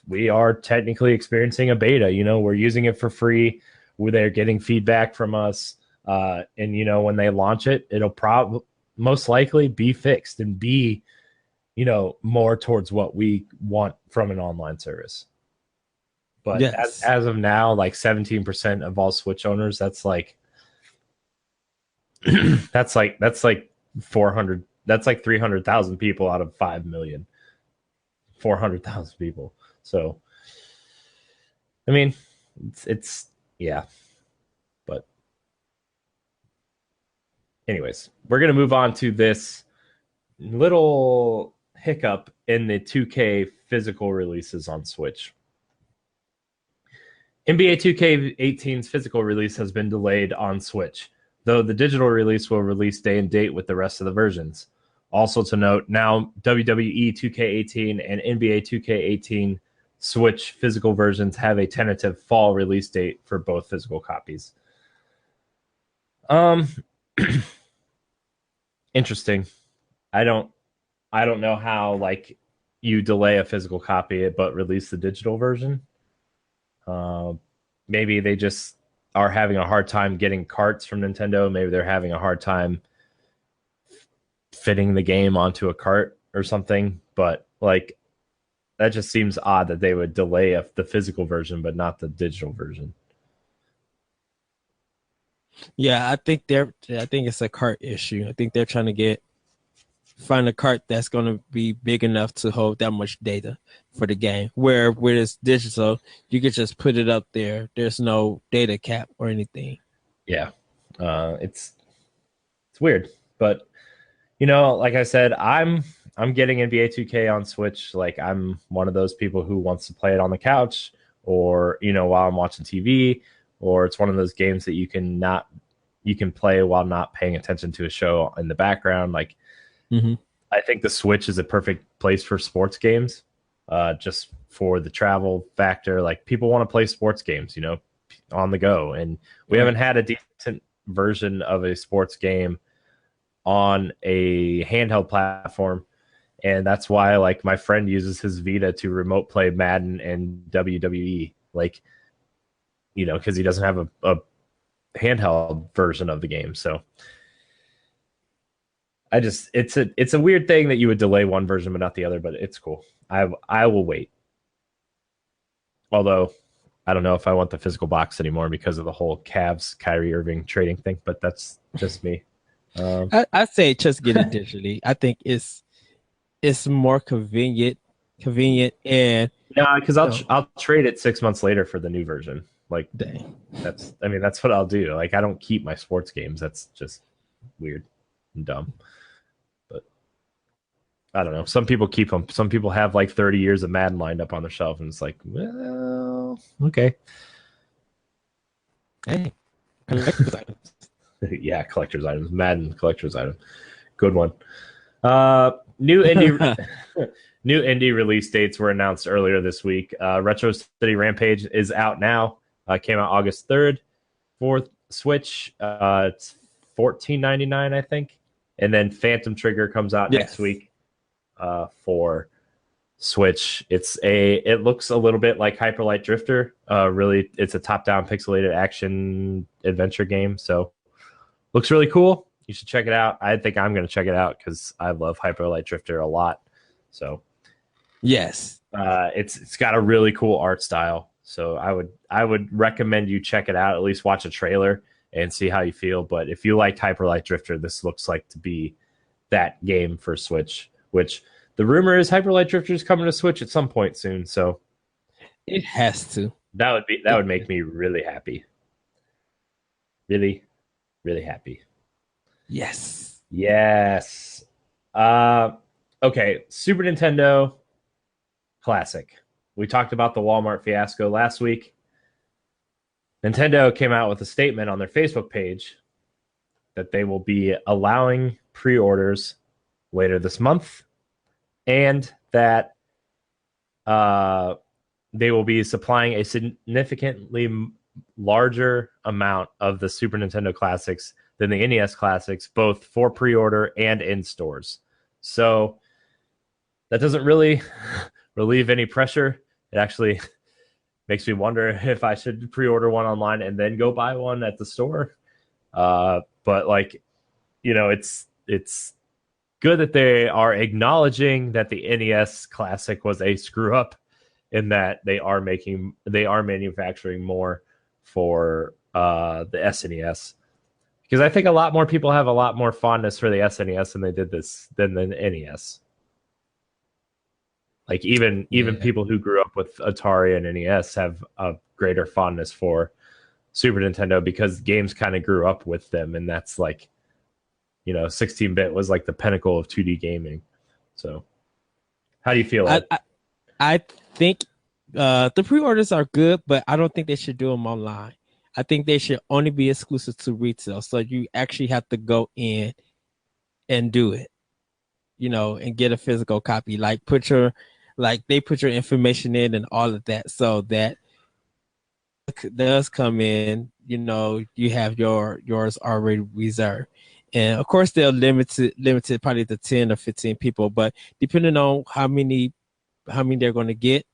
We are technically experiencing a beta. We're using it for free. They're getting feedback from us, and when they launch it, it'll probably most likely be fixed and be more towards what we want from an online service. But Yes. as of now, like 17% of all Switch owners, that's like that's like 400, that's like 300,000 people out of 5 million, 400,000 people. So I mean, it's yeah. But anyways, we're gonna move on to this little hiccup in the 2K physical releases on Switch. NBA 2K18's physical release has been delayed on Switch, though the digital release will release day and date with the rest of the versions. Also to note, now WWE 2K18 and NBA 2K18 Switch physical versions have a tentative fall release date for both physical copies. Um Interesting. I don't I don't know how like you delay a physical copy but release the digital version. Uh, Maybe they just are having a hard time getting carts from Nintendo. Maybe they're having a hard time fitting the game onto a cart or something. But like, that just seems odd that they would delay the physical version but not the digital version. Yeah, I think it's a cart issue. I think they're trying to find a cart that's going to be big enough to hold that much data for the game. Where with it's digital, you could just put it up there. There's no data cap or anything. Yeah, it's weird, but like I said, I'm getting NBA 2K on Switch. Like I'm one of those people who wants to play it on the couch, or while I'm watching TV, or it's one of those games that you can play while not paying attention to a show in the background. Like Mm-hmm. I think the Switch is a perfect place for sports games, just for the travel factor. Like people want to play sports games, on the go, and we Right. haven't had a decent version of a sports game on a handheld platform, and that's why like my friend uses his Vita to remote play Madden and WWE, like because he doesn't have a handheld version of the game. So it's a weird thing that you would delay one version but not the other, but it's cool. I will wait. Although I don't know if I want the physical box anymore because of the whole Cavs Kyrie Irving trading thing, but that's just me. I say just get it digitally. I think it's more convenient, and Yeah, because you know, I'll trade it 6 months later for the new version. Like dang. that's what I'll do. Like I don't keep my sports games. That's just weird and dumb. But I don't know. Some people keep them. Some people have like 30 years of Madden lined up on their shelf, and it's like, well, okay. Hey, collector's items. Yeah, collector's items. Madden collector's item. Good one. New indie new indie release dates were announced earlier this week. Retro City Rampage is out now. Came out August 3rd for Switch. It's $14.99, I think. And then Phantom Trigger comes out next Yes. week for Switch. It looks a little bit like Hyper Light Drifter. Really, it's a top-down pixelated action adventure game. So looks really cool. You should check it out. I think I'm going to check it out because I love Hyper Light Drifter a lot. So Yes. it's got a really cool art style. So I would recommend you check it out. At least watch a trailer and see how you feel. But if you liked Hyper Light Drifter, this looks like to be that game for Switch. Which the rumor is Hyper Light Drifter is coming to Switch at some point soon. So It has to. that would make me really happy. Really, really happy. Yes. Yes. Uh, okay. Super Nintendo Classic. We talked about the Walmart fiasco last week. Nintendo came out with a statement on their Facebook page that they will be allowing pre orders later this month and that they will be supplying a significantly larger amount of the Super Nintendo Classics than the NES Classics, both for pre-order and in stores. So that doesn't really relieve any pressure. It actually makes me wonder if I should pre-order one online and then go buy one at the store. But like, it's good that they are acknowledging that the NES Classic was a screw up, in that they are manufacturing more for the SNES, because I think a lot more people have a lot more fondness for the SNES than they did than the NES. Like even Yeah. people who grew up with Atari and NES have a greater fondness for Super Nintendo because games kind of grew up with them, and that's like 16-bit was like the pinnacle of 2D gaming. So, how do you feel, I Ed? I, I think the pre-orders are good, but I don't think they should do them online. I think they should only be exclusive to retail. So you actually have to go in and do it, and get a physical copy. Like they put your information in and all of that, so that does come in, you have yours already reserved. And of course they'll limited probably to 10 or 15 people, but depending on how many they're going to get,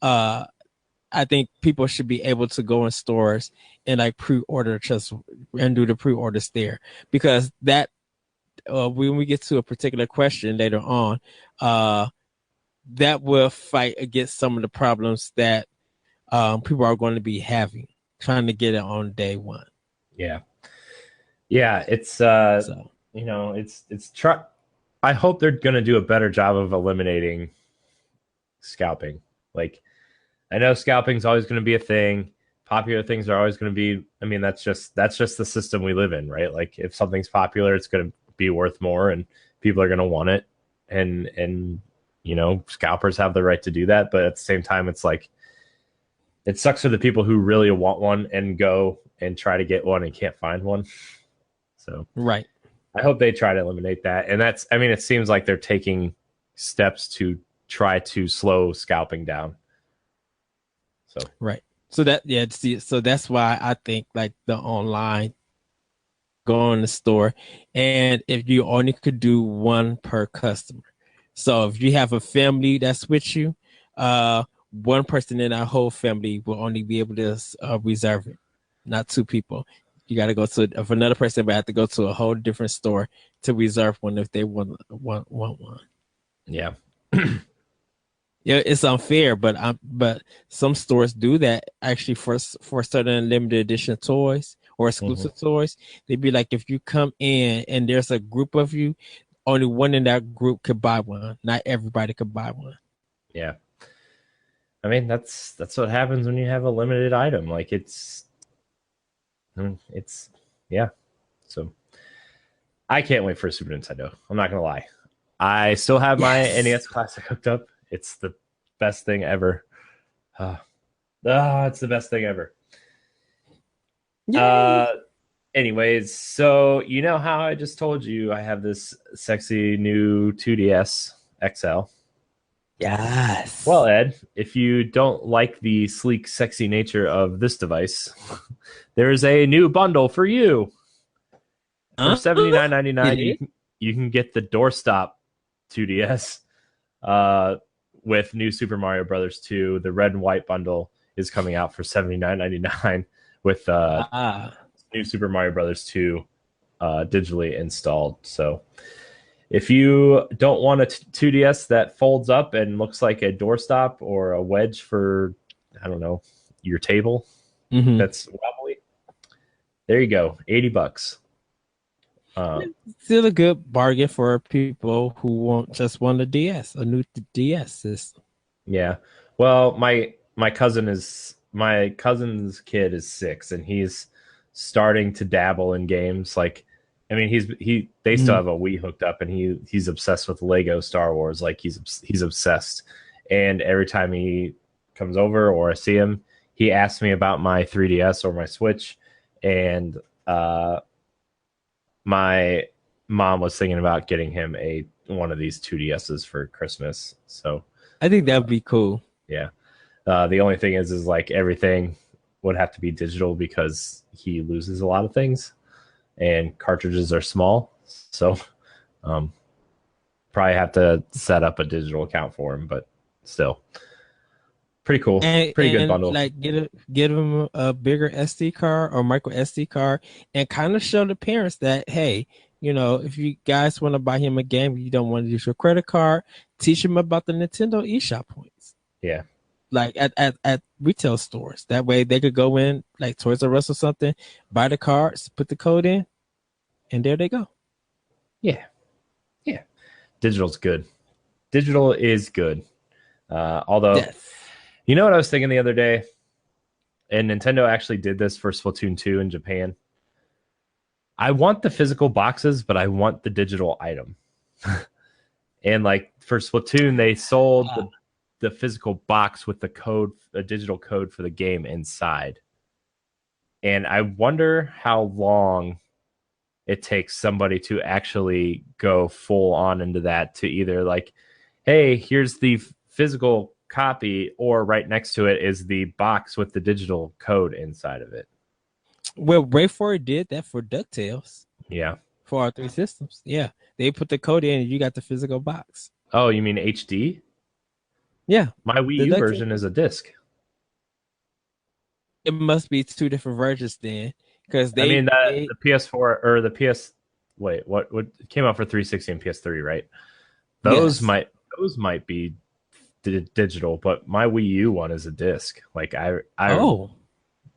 uh I think people should be able to go in stores and like pre-order just and do the pre-orders there, because that when we get to a particular question later on, uh that will fight against some of the problems that people are going to be having trying to get it on day one. Yeah. Yeah, it's So it's try I hope they're going to do a better job of eliminating scalping. Like I know scalping's always going to be a thing. Popular things are always going to be. I mean, that's just the system we live in, right? Like if something's popular, it's going to be worth more, and people are going to want it. And scalpers have the right to do that, but at the same time, it's like it sucks for the people who really want one and go and try to get one and can't find one. So right. I hope they try to eliminate that. And that's, I mean, it seems like they're taking steps to try to slow scalping down. So Right. So that yeah, see, so that's why I think like the online go in the store, and if you only could do one per customer. So if you have a family that's with you, one person in our whole family will only be able to reserve it, not two people. You got to go to if another person would have to go to a whole different store to reserve one if they want one. yeah. Yeah, it's unfair, but some stores do that actually for certain limited edition toys or Mm-hmm. exclusive toys. They'd be like, if you come in and there's a group of you, only one in that group could buy one. Not everybody could buy one. Yeah. I mean, that's what happens when you have a limited item. Like it's yeah. So I can't wait for a Super Nintendo. I'm not gonna lie. I still have my Yes. NES Classic hooked up. It's the best thing ever. It's the best thing ever. Uh, Yay. anyways, so you know how I just told you I have this sexy new 2DS XL. Well, Yes. Ed, if you don't like the sleek, sexy nature of this device, there's a new bundle for you. For Huh? $79.99, It is? you can get the doorstop 2DS with new Super Mario Brothers 2. The red and white bundle is coming out for $79.99 with Ah. new Super Mario Brothers 2 digitally installed. So if you don't want a 2DS that folds up and looks like a doorstop or a wedge for, I don't know, your table Mm-hmm. that's wobbly, there you go, $80. Uh, Still a good bargain for people who want a DS, a new DS system. yeah. Well, my cousin's kid is 6, and he's starting to dabble in games. Like, I mean, they still Mm. have a Wii hooked up, and he's obsessed with Lego Star Wars. Like, he's obsessed. And every time he comes over or I see him, he asks me about my 3DS or my Switch, and my mom was thinking about getting him a one of these 2DSs for Christmas. So I think that would be cool. yeah. The only thing is like everything would have to be digital because he loses a lot of things, and cartridges are small. So um, probably have to set up a digital account for him, but still pretty cool, pretty good And bundle. like get them a bigger SD card or micro SD card and kind of show the parents that hey, if you guys want to buy him a game, you don't want to use your credit card, teach him about the Nintendo eShop points. Yeah, Like at retail stores. That way they could go in like Toys R Us or something, buy the cards, put the code in, and there they go. yeah, yeah. Digital's good. Digital is good. Although, Yes. you know what I was thinking the other day, and Nintendo actually did this for Splatoon 2 in Japan. I want the physical boxes, but I want the digital item. And like for Splatoon, they sold the physical box with the code, a digital code for the game inside. And I wonder how long it takes somebody to actually go full on into that to either like, hey, here's the physical copy, or right next to it is the box with the digital code inside of it. Well, Rayford did that for DuckTales Yeah. for our three systems. Yeah. They put the code in and you got the physical box. Oh, you mean HD? Yeah. My Wii The U DuckTales. version is a disc. It must be two different versions then. Because I mean that they the PS4 or the PS wait, what came out for 360 and PS3, right? Those yes. might those might be digital, but my Wii U one is a disc. Like I Oh,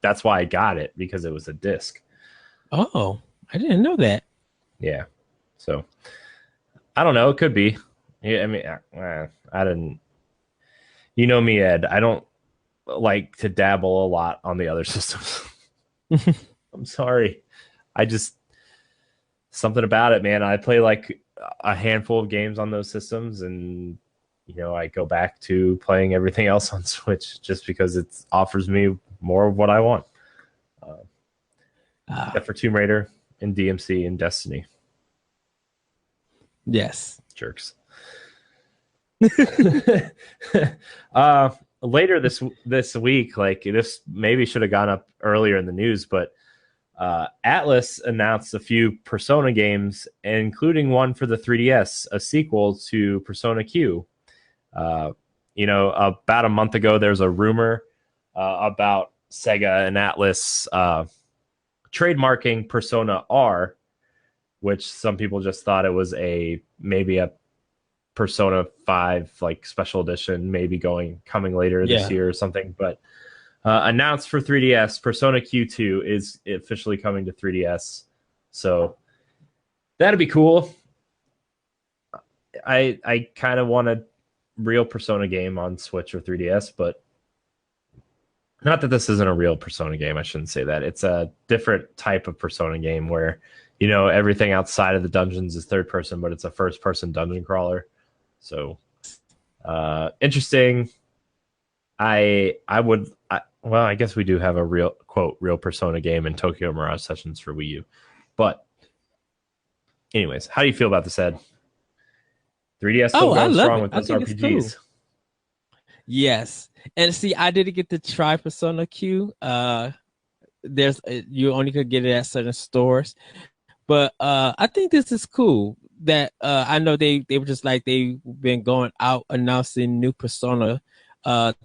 that's why I got it because it was a disc. oh, I didn't know that. Yeah. So I don't know. It could be. Yeah, I mean, I didn't. You know me, Ed. I don't like to dabble a lot on the other systems. I'm sorry. I just something about it, man. I play like a handful of games on those systems, and I go back to playing everything else on Switch just because it offers me more of what I want. Uh, Ah, except for Tomb Raider and DMC and Destiny. yes. Jerks. uh, later this week, like this maybe should have gone up earlier in the news, but Atlas announced a few Persona games, including one for the 3DS, a sequel to Persona Q. Uh, about a month ago, there's a rumor about Sega and Atlas trademarking Persona R, which some people just thought it was maybe a Persona 5 like special edition, maybe coming later this Yeah. year or something. But announced for 3DS, Persona Q2 is officially coming to 3DS. So that'd be cool. I kind of want a real Persona game on Switch or 3DS, but not that this isn't a real Persona game. I shouldn't say that. It's a different type of Persona game where, everything outside of the dungeons is third person, but it's a first person dungeon crawler. So interesting. Well, I guess we do have a real Persona game in Tokyo Mirage Sessions for Wii U. But anyways, how do you feel about this, Ed? 3DS still Oh, I going love strong it. with I those think it's cool. RPGs. Yes. And see, I didn't get to try Persona Q. There's you only could get it at certain stores. But I think this is cool that I know they were just like they've been going out announcing new Persona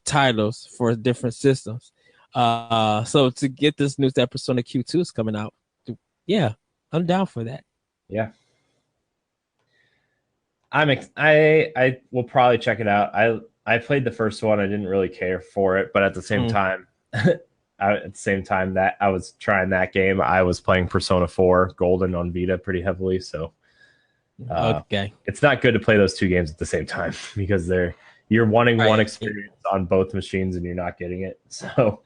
titles for different systems. So to get this news that Persona Q2 is coming out, yeah, I'm down for that. Yeah. I will probably check it out. I played the first one. I didn't really care for it, but at the same Mm, time, that I was trying that game, I was playing Persona 4 Golden on Vita pretty heavily. So uh, okay. it's not good to play those two games at the same time because you're wanting one Right. experience on both machines and you're not getting it. So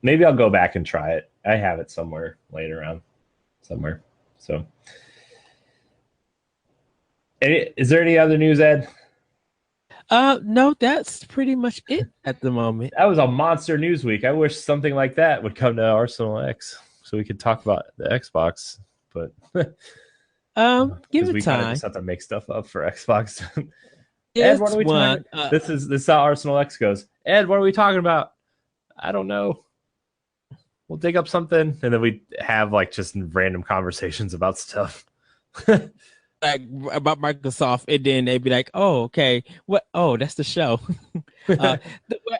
maybe I'll go back and try it. I have it somewhere laying around somewhere. So is there any other news, Ed? No, that's pretty much it at the moment. That was a monster news week. I wish something like that would come to Arsenal X so we could talk about the Xbox, but Give because it we kind of just time. have to make stuff up for Xbox. Ed, what are It's we talking? one. This is how Arsenal X goes. Ed, what are we talking about? I don't know. We'll dig up something, and then we have like just random conversations about stuff. Like about Microsoft, and then they'd be like, "Oh, okay, what? Oh, that's the show."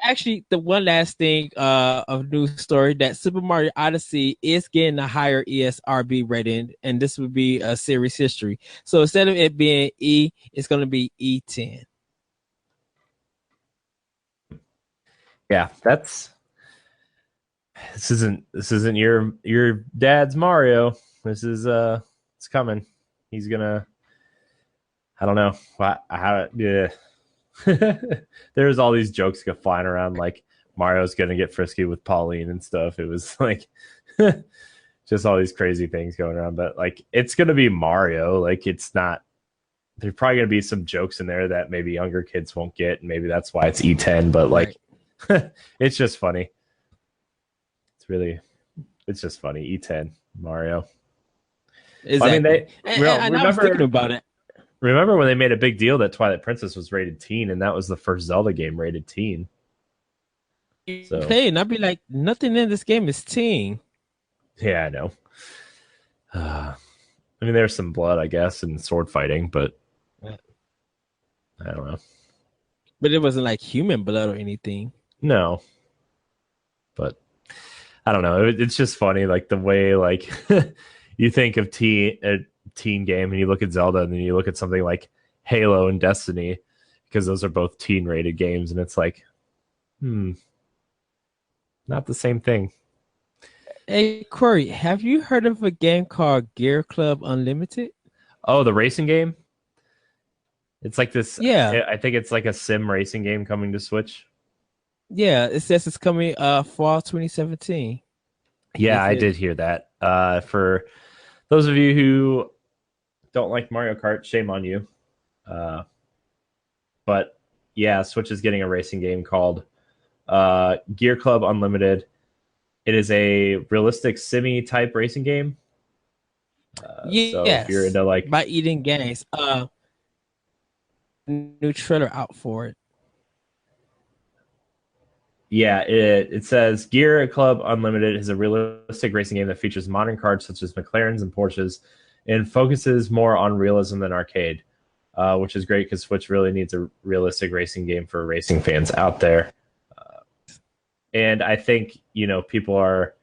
Actually, the one last thing of news story that Super Mario Odyssey is getting a higher ESRB rating, and this would be a series history. So instead of it being E, it's going to be E10. Yeah, this isn't your dad's Mario. This is it's coming. He's gonna I don't know how yeah. There's all these jokes go flying around like Mario's gonna get frisky with Pauline and stuff. It was like just all these crazy things going around, but like it's gonna be Mario. Like it's not. There's probably gonna be some jokes in there that maybe younger kids won't get, and maybe that's why it's E10. But Right. like, it's just funny. It's just funny. E10 Mario. I mean, Exactly. they And I was thinking about it. remember when they made a big deal that Twilight Princess was rated teen, and that was the first Zelda game rated teen. So Play, and I'd be like, nothing in this game is teen. yeah, I know. I mean, there's some blood, I guess, and sword fighting, but I don't know. But it wasn't like human blood or anything. No, but I don't know. It's just funny, like the way like you think of a teen game, and you look at Zelda, and then you look at something like Halo and Destiny, because those are both teen rated games, and it's like, hmm, not the same thing. Hey, Corey, have you heard of a game called Gear Club Unlimited? Oh, the racing game. It's like this. Yeah, I think it's like a sim racing game coming to Switch. yeah. It says it's coming fall 2017. Yeah, If I it did hear that. For those of you who don't like Mario Kart, shame on you. Uh, but yeah, Switch is getting a racing game called Gear Club Unlimited. It is a realistic simi type racing game. So if you're yes, into like, by Eating Games. New trailer out for it. yeah, it says Gear Club Unlimited is a realistic racing game that features modern cars such as McLarens and Porsches, and focuses more on realism than arcade, which is great because Switch really needs a realistic racing game for racing fans out there. And I think people are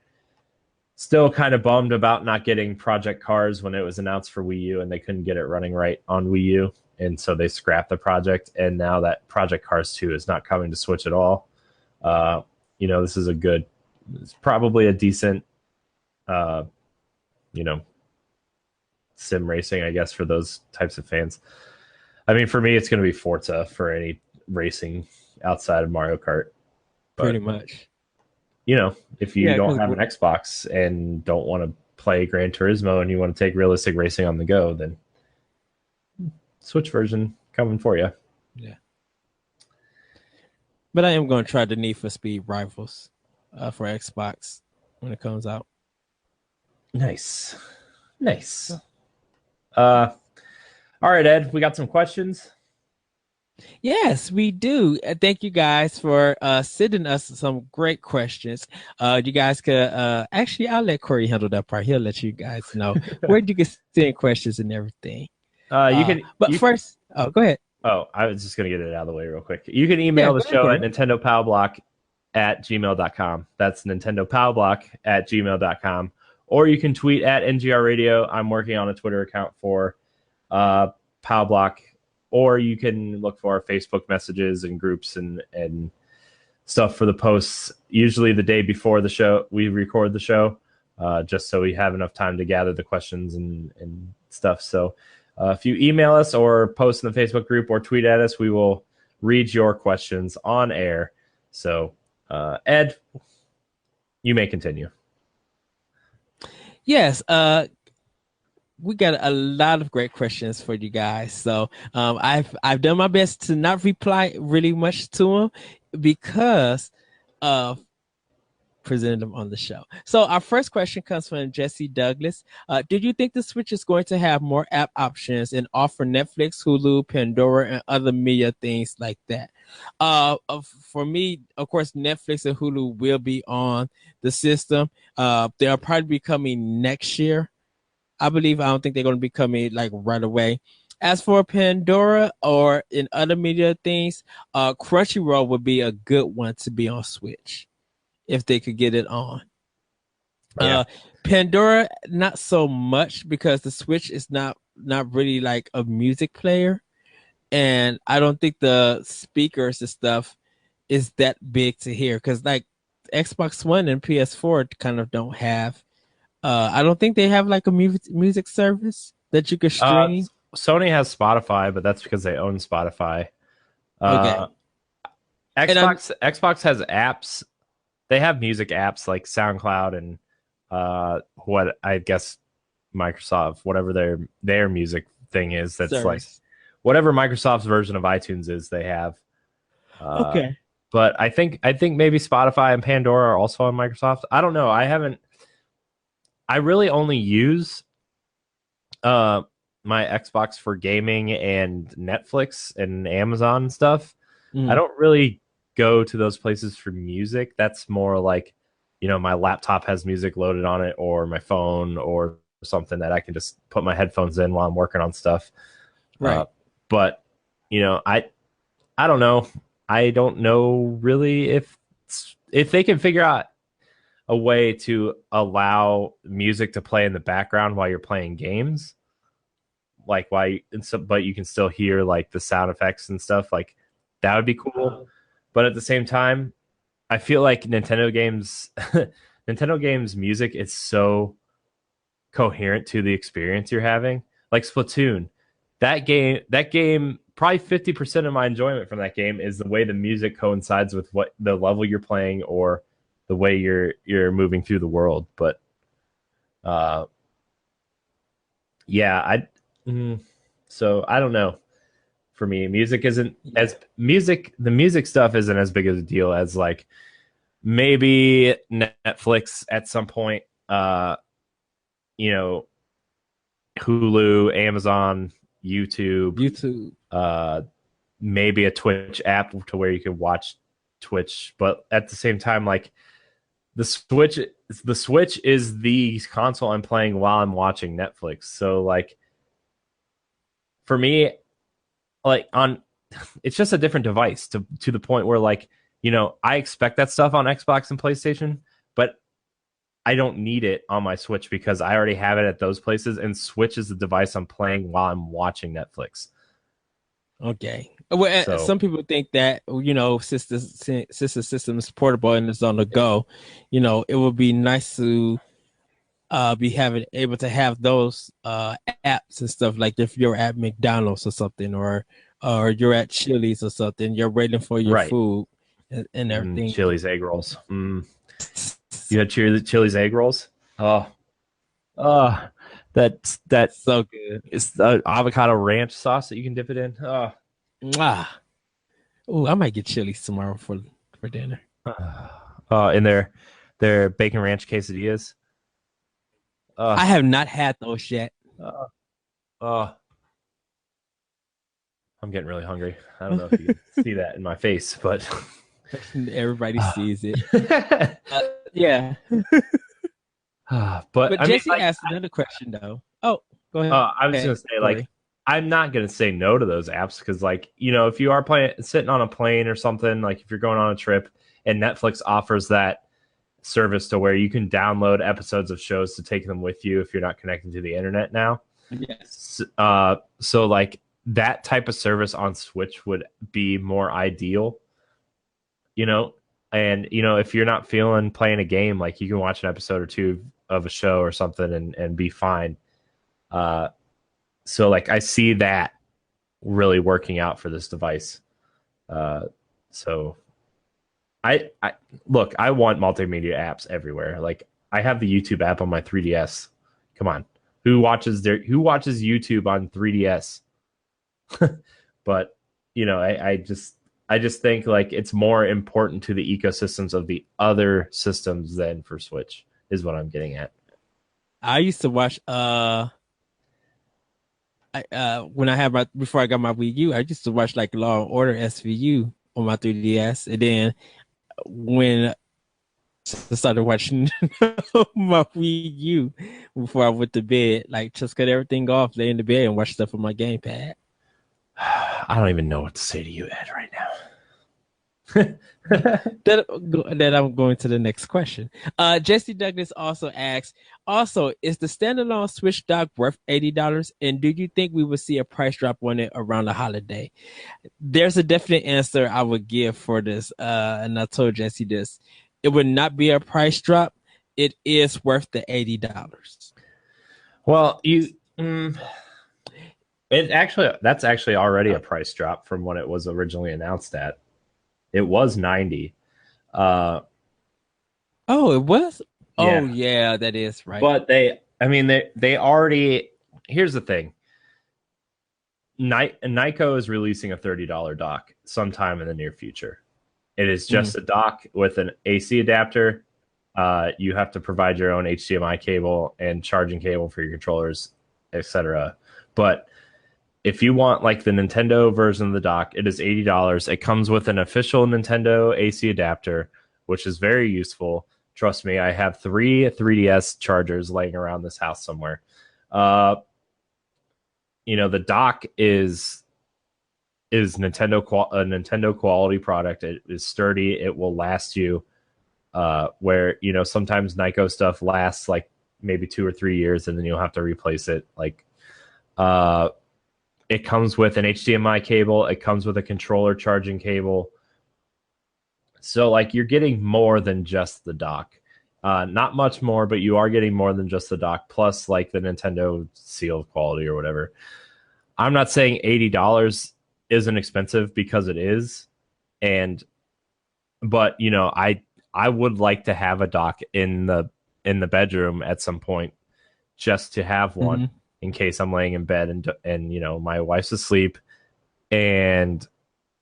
still kind of bummed about not getting Project Cars when it was announced for Wii U, and they couldn't get it running right on Wii U, and so they scrapped the project. And now that Project Cars 2 is not coming to Switch at all, uh, this is it's probably a decent, uh, you know, sim racing, I guess, for those types of fans. I mean, for me, it's going to be Forza for any racing outside of Mario Kart. Pretty But much. if you Yeah, don't because have an Xbox and don't want to play Gran Turismo and you want to take realistic racing on the go, then Switch version coming for you. yeah. But I am going to try the Need for Speed Rivals for Xbox when it comes out. Nice. Nice. Uh, all right, Ed, we got some questions. Yes, we do. Thank you guys for sending us some great questions. You guys could actually, I'll let Corey handle that part. He'll let you guys know where you can send questions and everything. You can But you first, go ahead. Oh, I was just going to get it out of the way real quick. You can Yeah, email the go ahead, show at Corey. Nintendo Pow Block at gmail.com. That's Nintendo Pow Block at gmail.com. Or you can tweet at NGR Radio. I'm working on a Twitter account for Pow Block. Or you can look for our Facebook messages and groups and stuff for the posts. Usually the day before the show, we record the show just so we have enough time to gather the questions and stuff. So if you email us or post in the Facebook group or tweet at us, we will read your questions on air. So, Ed, you may continue. Yes, we got a lot of great questions for you guys. So I've done my best to not reply really much to them because of presenting them on the show. So our first question comes from Jesse Douglas. Did you think the Switch is going to have more app options and offer Netflix, Hulu, Pandora, and other media things like that? For me, of course, Netflix and Hulu will be on the system. They'll probably be coming next year. I believe. I don't think they're going to be coming like right away. As for Pandora or in other media things, Crunchyroll would be a good one to be on Switch if they could get it on. Yeah. Pandora, not so much because the Switch is not really like a music player, and I don't think the speakers and stuff is that big to hear because like Xbox One and PS4 kind of don't have. I don't think they have like a music service that you could stream. Sony has Spotify, but that's because they own Spotify. Okay, Xbox has apps. They have music apps like SoundCloud and what I guess Microsoft, whatever their music thing is. That's service. like whatever Microsoft's version of iTunes is. They have. Okay. But I think maybe Spotify and Pandora are also on Microsoft. I don't know. I really only use my Xbox for gaming and Netflix and Amazon stuff. I don't really go to those places for music. That's more like, my laptop has music loaded on it or my phone or something that I can just put my headphones in while I'm working on stuff. Right. But I don't know. I don't know really if they can figure out a way to allow music to play in the background while you're playing games, like but you can still hear like the sound effects and stuff. Like that would be cool. But at the same time, I feel like Nintendo games, Nintendo games music is so coherent to the experience you're having. Like Splatoon, that game, probably 50% of my enjoyment from that game is the way the music coincides with what the level you're playing or the way you're moving through the world. But uh, yeah, so I don't know. For me, music isn't as music. The music stuff isn't as big of a deal as like maybe Netflix at some point. You know, Hulu, Amazon, YouTube, YouTube. uh, maybe a Twitch app to where you can watch Twitch. But at the same time, like the Switch, the Switch is the console I'm playing while I'm watching Netflix. So like for me, like on it's just a different device to the point where like I expect that stuff on Xbox and PlayStation, but I don't need it on my Switch because I already have it at those places, and Switch is the device I'm playing while I'm watching Netflix. Okay. Well, So some people think that sister system is portable and it's on the go. It would be nice to be having able to have those apps and stuff like if you're at McDonald's or something or you're at Chili's or something, you're waiting for your right, food and everything. Chili's egg rolls. You had Chili's egg rolls. Oh, oh, that So good. is the avocado ranch sauce that you can dip it in. Oh, Mwah. Oh, I might get Chili's tomorrow for dinner. oh, in their bacon ranch quesadillas. I Oh, have not had those yet. oh, oh. I'm getting really hungry. I don't know if you can see that in my face, but Everybody sees it. Yeah. but But I mean, Jesse like, asked another question though. Oh, go ahead. I was gonna say, like, Corey. I'm not gonna say no to those apps because, like, if you are playing sitting on a plane or something, like if you're going on a trip and Netflix offers that service to where you can download episodes of shows to take them with you if you're not connected to the internet now. Yes. So like that type of service on Switch would be more ideal, you know. And if you're not feeling playing a game, like you can watch an episode or two of a show or something and be fine. Uh, so like I see that really working out for this device. So I look, I want multimedia apps everywhere. Like I have the YouTube app on my 3DS. Come on. Who watches YouTube on 3DS? But I just think like it's more important to the ecosystems of the other systems than for Switch is what I'm getting at. I used to watch when I had my before I got my Wii U, I used to watch like Law and Order SVU on my 3DS, and then when I started watching my Wii U before I went to bed, like just cut everything off, lay in the bed, and watch stuff on my gamepad. I don't even know what to say to you, Ed, right now. That I'm going to the next question. Jesse Douglas also asks, also, is the standalone Switch dock worth $80? And do you think we will see a price drop on it around the holiday? There's a definite answer I would give for this. And I told Jesse this. It would not be a price drop. It is worth the $80. Well, that's actually already a price drop from when it was originally announced at. It was 90. Oh, it was? Yeah. Oh, yeah, that is right. But they already. Here's the thing. Nyko is releasing a $30 dock sometime in the near future. It is just a dock with an AC adapter. You have to provide your own HDMI cable and charging cable for your controllers, etc. But if you want like the Nintendo version of the dock, it is $80. It comes with an official Nintendo AC adapter, which is very useful. Trust me, I have 3 3DS chargers laying around this house somewhere. The dock is Nintendo quality product. It is sturdy. It will last you. Where sometimes Nyko stuff lasts like maybe 2 or 3 years, and then you'll have to replace it. Like, it comes with an HDMI cable. It comes with a controller charging cable. So like you're getting more than just the dock. Not much more, but you are getting more than just the dock, plus like the Nintendo seal of quality or whatever. I'm not saying $80 isn't expensive because it is, and but I would like to have a dock in the bedroom at some point just to have one Mm-hmm. in case I'm laying in bed and my wife's asleep and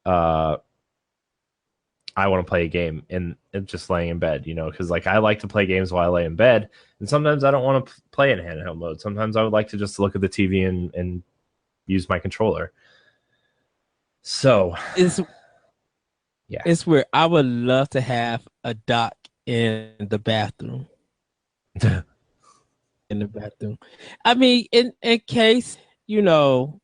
uh I want to play a game and just laying in bed, because like I like to play games while I lay in bed, and sometimes I don't want to play in handheld mode. Sometimes I would like to just look at the TV and use my controller. So, It's yeah. it's where I would love to have a dock in the bathroom. In the bathroom. I mean, in case, you know,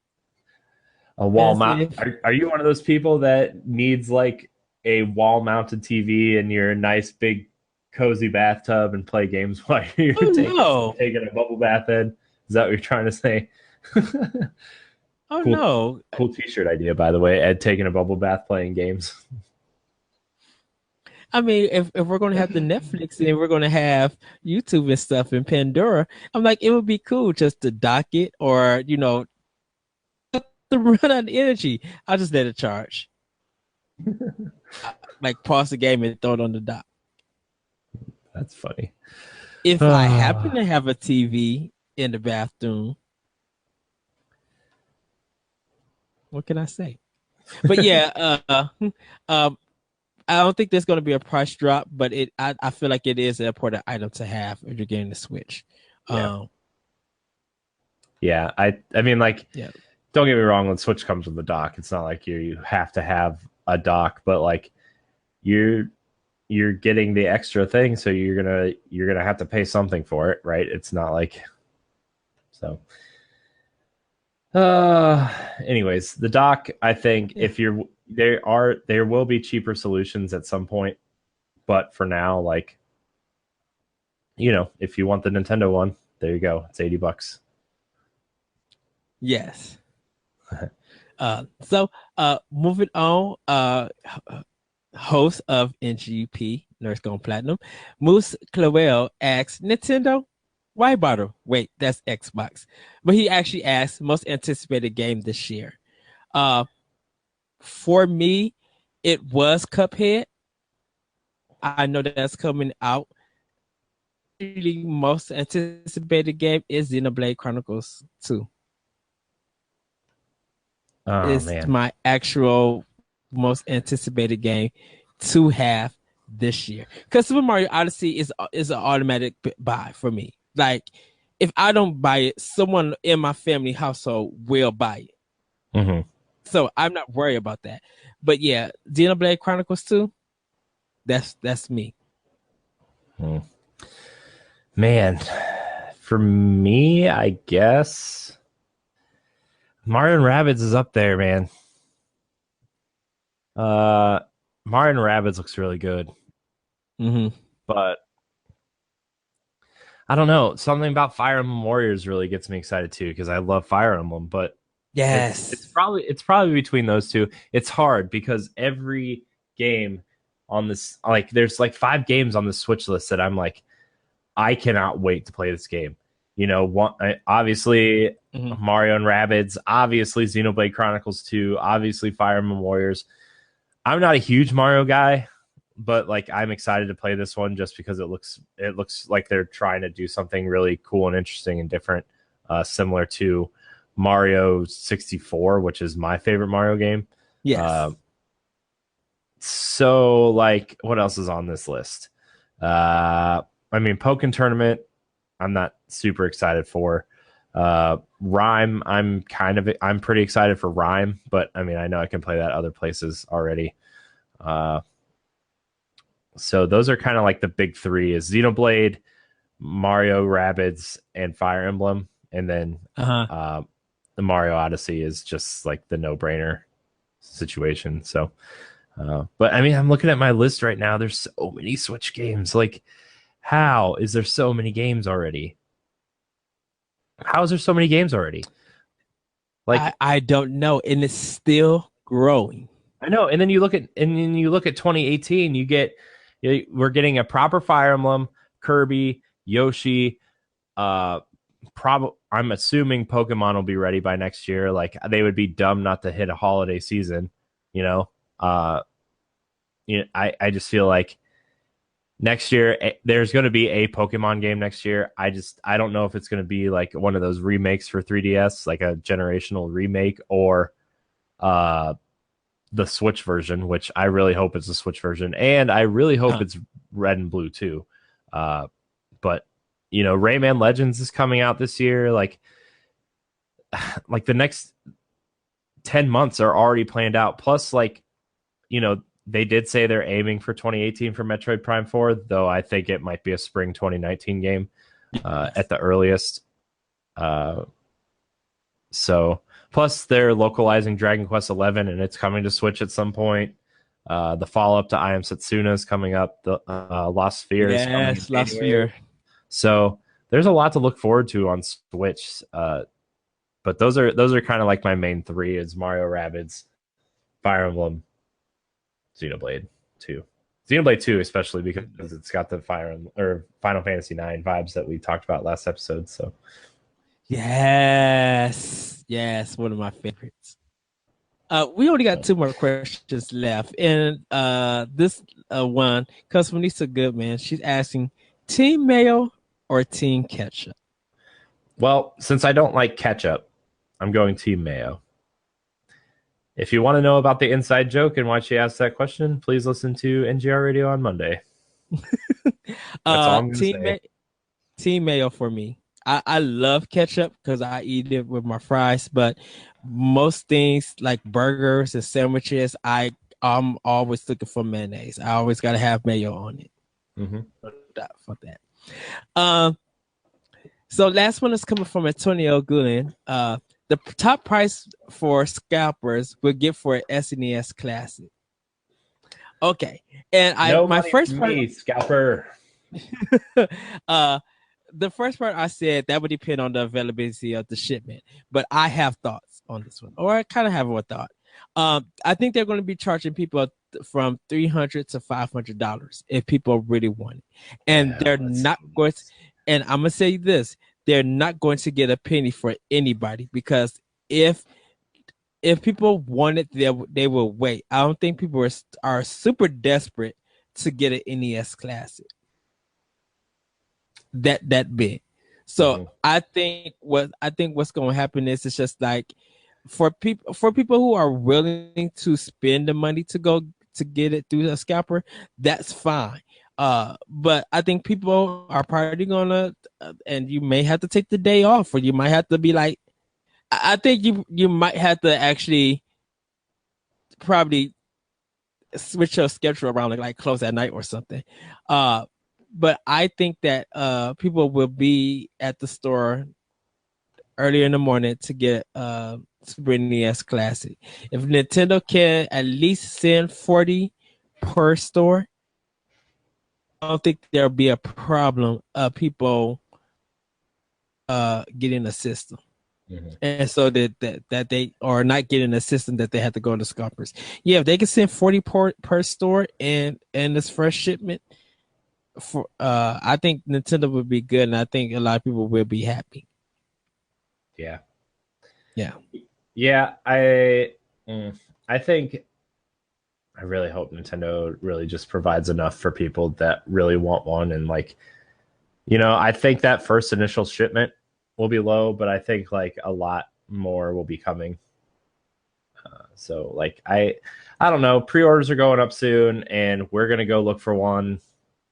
A wall as mount. if Are you one of those people that needs like a wall mounted TV in your nice big cozy bathtub and play games while you're oh no. taking a bubble bath in? Is that what you're trying to say? Oh Cool, no. cool T-shirt idea, by the way. Ed taking a bubble bath playing games. I mean, if we're gonna have the Netflix and we're gonna have YouTube and stuff in Pandora, I'm like, it would be cool just to dock it or, to run out of energy. I'll just let it charge. Like pause the game and throw it on the dock. That's funny. If I happen to have a TV in the bathroom, what can I say? But yeah, um, I don't think there's going to be a price drop, but I feel like it is an important item to have if you're getting the Switch. Yeah. Um, Yeah. I mean, like, yeah, don't get me wrong, when Switch comes with the dock, it's not like you have to have a dock, but like you're getting the extra thing, so you're gonna have to pay something for it, right? It's not like so. Anyways, the dock, I think yeah, if you're there will be cheaper solutions at some point, but for now, like, if you want the Nintendo one, there you go. It's $80. yes. Moving on. Host of NGP Nurse Gone Platinum, Moose Clowell asks Nintendo, why bother? Wait, that's Xbox. But he actually asked most anticipated game this year. Uh, for me, it was Cuphead. I know that's coming out. Really, most anticipated game is Xenoblade Chronicles 2. Oh It's man. my actual most anticipated game to have this year. Because Super Mario Odyssey is an automatic buy for me. Like, if I don't buy it, someone in my family household will buy it. Mm-hmm. So I'm not worried about that. But yeah, Xenoblade Chronicles 2, that's me. Hmm. Man, for me, I guess Mario and Rabbids is up there, man. Uh, Mario and Rabbids looks really good, Mm-hmm. but I don't know. Something about Fire Emblem Warriors really gets me excited too because I love Fire Emblem. But it's Yes. probably between those two. It's hard because every game on this, like, there's like 5 games on the Switch list that I'm like, I cannot wait to play this game. Obviously Mm-hmm. Mario and Rabbids, obviously Xenoblade Chronicles 2, obviously Fire Emblem Warriors. I'm not a huge Mario guy, but like I'm excited to play this one just because it looks like they're trying to do something really cool and interesting and different, similar to Mario 64, which is my favorite Mario game. Yes. Uh, so like, what else is on this list? I mean, Pokken Tournament, I'm not super excited for. Rhyme, I'm pretty excited for Rhyme, but I mean, I know I can play that other places already. Uh, so those are kind of like the big three: is Xenoblade, Mario, Rabbids, and Fire Emblem, and then Uh-huh. uh, the Mario Odyssey is just like the no-brainer situation. So, but I mean, I'm looking at my list right now. There's so many Switch games. Like, how is there so many games already? How is there so many games already? Like I don't know, and it's still growing. I know, and then you look at 2018, we're getting a proper Fire Emblem, Kirby, Yoshi, probably I'm assuming Pokemon will be ready by next year. Like they would be dumb not to hit a holiday season, you know. Uh, I just feel like next year there's going to be a Pokemon game next year. I don't know if it's going to be like one of those remakes for 3DS, like a generational remake, or uh the Switch version, which I really hope it's a Switch version, and I really hope it's red and blue too. But Rayman Legends is coming out this year. Like the next 10 months are already planned out. Plus, they did say they're aiming for 2018 for Metroid Prime 4, though I think it might be a spring 2019 game at the earliest. So plus they're localizing Dragon Quest 11 and it's coming to Switch at some point. The follow up to I Am Setsuna is coming up. The Lost Sphere is coming in Yes, Lost January. Sphere. So there's a lot to look forward to on Switch. But those are kind of like my main three: is Mario Rabbids, Fire Emblem, Xenoblade 2. Xenoblade 2 especially because it's got the Final Fantasy 9 vibes that we talked about last episode. So Yes, one of my favorites. We only got two more questions left, and this one comes from Lisa Goodman. She's asking, Team Mayo or Team Ketchup? well, since I don't like ketchup, I'm going Team Mayo. If you want to know about the inside joke and why she asked that question, please listen to NGR Radio on Monday. That's all I'm going to say. Team Mayo for me. I love ketchup because I eat it with my fries, but most things like burgers and sandwiches, I'm always looking for mayonnaise. I always got to have mayo on it. Mm-hmm. Fuck that. So last one is coming from Antonio Gulen. The top price for scalpers would get for an SNES Classic. Okay, and my first part, scalper. The first part I said that would depend on the availability of the shipment, but I have thoughts on this one, or I kind of have a thought. I think they're going to be charging people from $300 to $500 if people really want it, and they're not going to. And I'm gonna say this: they're not going to get a penny for anybody, because if people want it, they will wait. I don't think people are super desperate to get an NES Classic that big. So I think what's going to happen is it's just like for people who are willing to spend the money to go to get it through a scalper, that's fine. But I think people are probably gonna, and you may have to take the day off, or you might have to be like, I think you might have to actually probably switch your schedule around, like close at night or something. But I think that people will be at the store earlier in the morning to get Super NES Classic. If Nintendo can at least send 40 per store, I don't think there'll be a problem of people getting a system. And so that they are not getting a system that they have to go to scalpers. Yeah, if they can send 40 per store and this first shipment, for I think Nintendo would be good, and I think a lot of people will be happy. Yeah. I really hope Nintendo really just provides enough for people that really want one, and I think that first initial shipment will be low, but I think a lot more will be coming. So I don't know. Pre-orders are going up soon, and we're gonna go look for one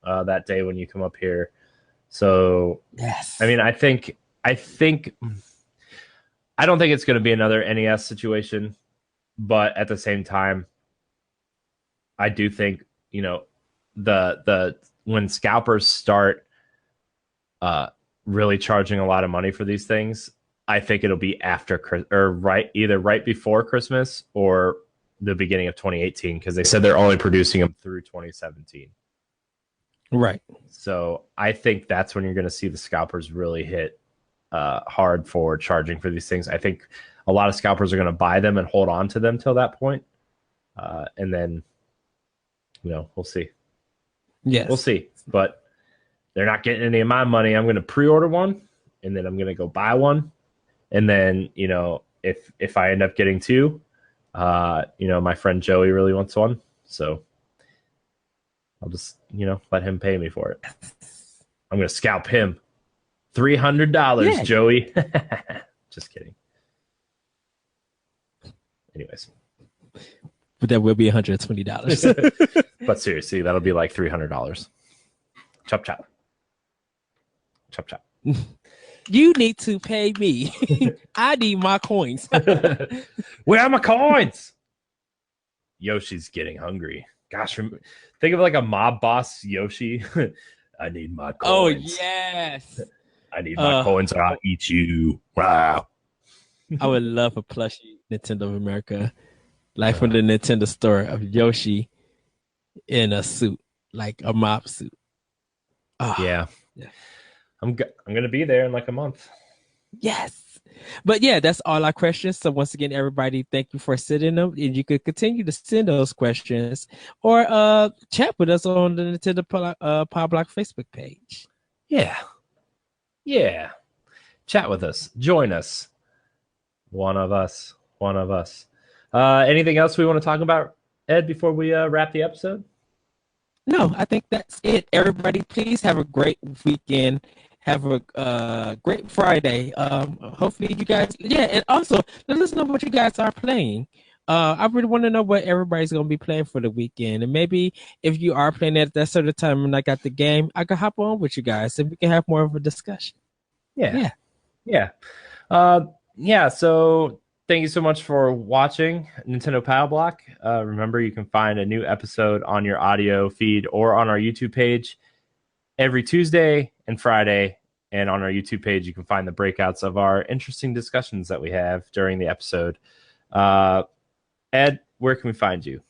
that day when you come up here. So yes, I mean, I don't think it's going to be another NES situation, but at the same time, I do think the when scalpers start really charging a lot of money for these things, I think it'll be after either right before Christmas or the beginning of 2018, because they said they're only producing them through 2017. Right. So I think that's when you're going to see the scalpers really hit hard for charging for these things. I think a lot of scalpers are going to buy them and hold on to them till that point. And then, we'll see. Yes. We'll see. But they're not getting any of my money. I'm going to pre-order one, and then I'm going to go buy one. And then, if I end up getting two, my friend Joey really wants one. So I'll just, let him pay me for it. I'm going to scalp him. $300, Joey. Just kidding. Anyways. But that will be $120. But seriously, that'll be like $300. Chop, chop. Chop, chop. You need to pay me. I need my coins. Where are my coins? Yoshi's getting hungry. Gosh, think of like a mob boss Yoshi. I need my coins. Oh, yes. I need my coins or I'll eat you. Wow. I would love a plushie Nintendo of America. Like from the Nintendo store of Yoshi in a suit, like a mob suit. Oh, yeah. I'm gonna be there in like a month. Yes. But yeah, that's all our questions. So once again, everybody, thank you for sending them. And you could continue to send those questions or chat with us on the Nintendo Pow Block Facebook page. Yeah. Chat with us. Join us. One of us. Anything else we want to talk about, Ed, before we wrap the episode? No, I think that's it. Everybody, please have a great weekend. Have a great Friday. Hopefully you guys, and also let us know what you guys are playing. I really want to know what everybody's going to be playing for the weekend. And maybe if you are playing at that certain time when I got the game, I can hop on with you guys and we can have more of a discussion. Yeah. So thank you so much for watching Nintendo Pow Block. Remember, you can find a new episode on your audio feed or on our YouTube page every Tuesday and Friday. And on our YouTube page, you can find the breakouts of our interesting discussions that we have during the episode. Ed, where can we find you?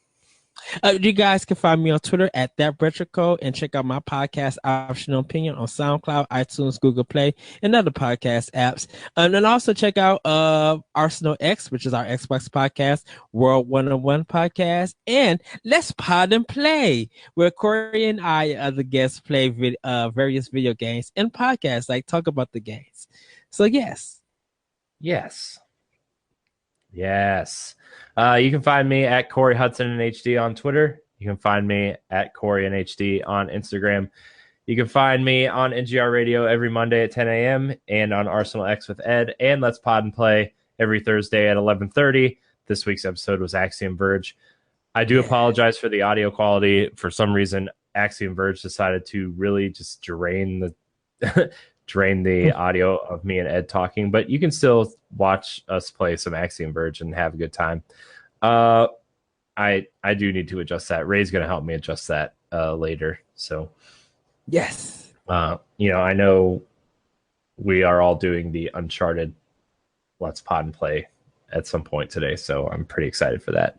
You guys can find me on Twitter at ThatRetroCode and check out my podcast, Optional Opinion, on SoundCloud, iTunes, Google Play, and other podcast apps. And then also check out Arsenal X, which is our Xbox podcast, World 101 podcast, and Let's Pod and Play, where Corey and I, other guests, play various video games and podcasts, like talk about the games. So yes. You can find me at Corey Hudson in HD on Twitter. You can find me at Corey in HD on Instagram. You can find me on NGR Radio every Monday at 10 a.m. and on Arsenal X with Ed and Let's Pod and Play every Thursday at 11:30. This week's episode was Axiom Verge. I do apologize for the audio quality. For some reason, Axiom Verge decided to really just drain the audio of me and Ed talking, but you can still watch us play some Axiom Verge and have a good time. I do need to adjust that. Ray's going to help me adjust that later. So yes, I know we are all doing the Uncharted Let's Pod and Play at some point today, so I'm pretty excited for that.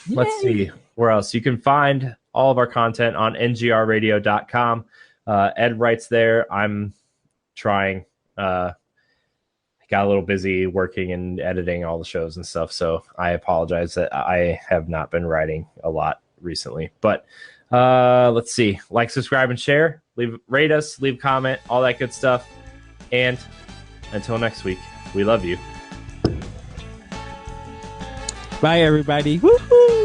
Let's see where else. You can find all of our content on ngrradio.com. Ed writes there. I'm trying. I got a little busy working and editing all the shows and stuff, so I apologize that I have not been writing a lot recently. But let's see. Like, subscribe, and share. Rate us, leave a comment, all that good stuff. And until next week, we love you. Bye, everybody. Woohoo!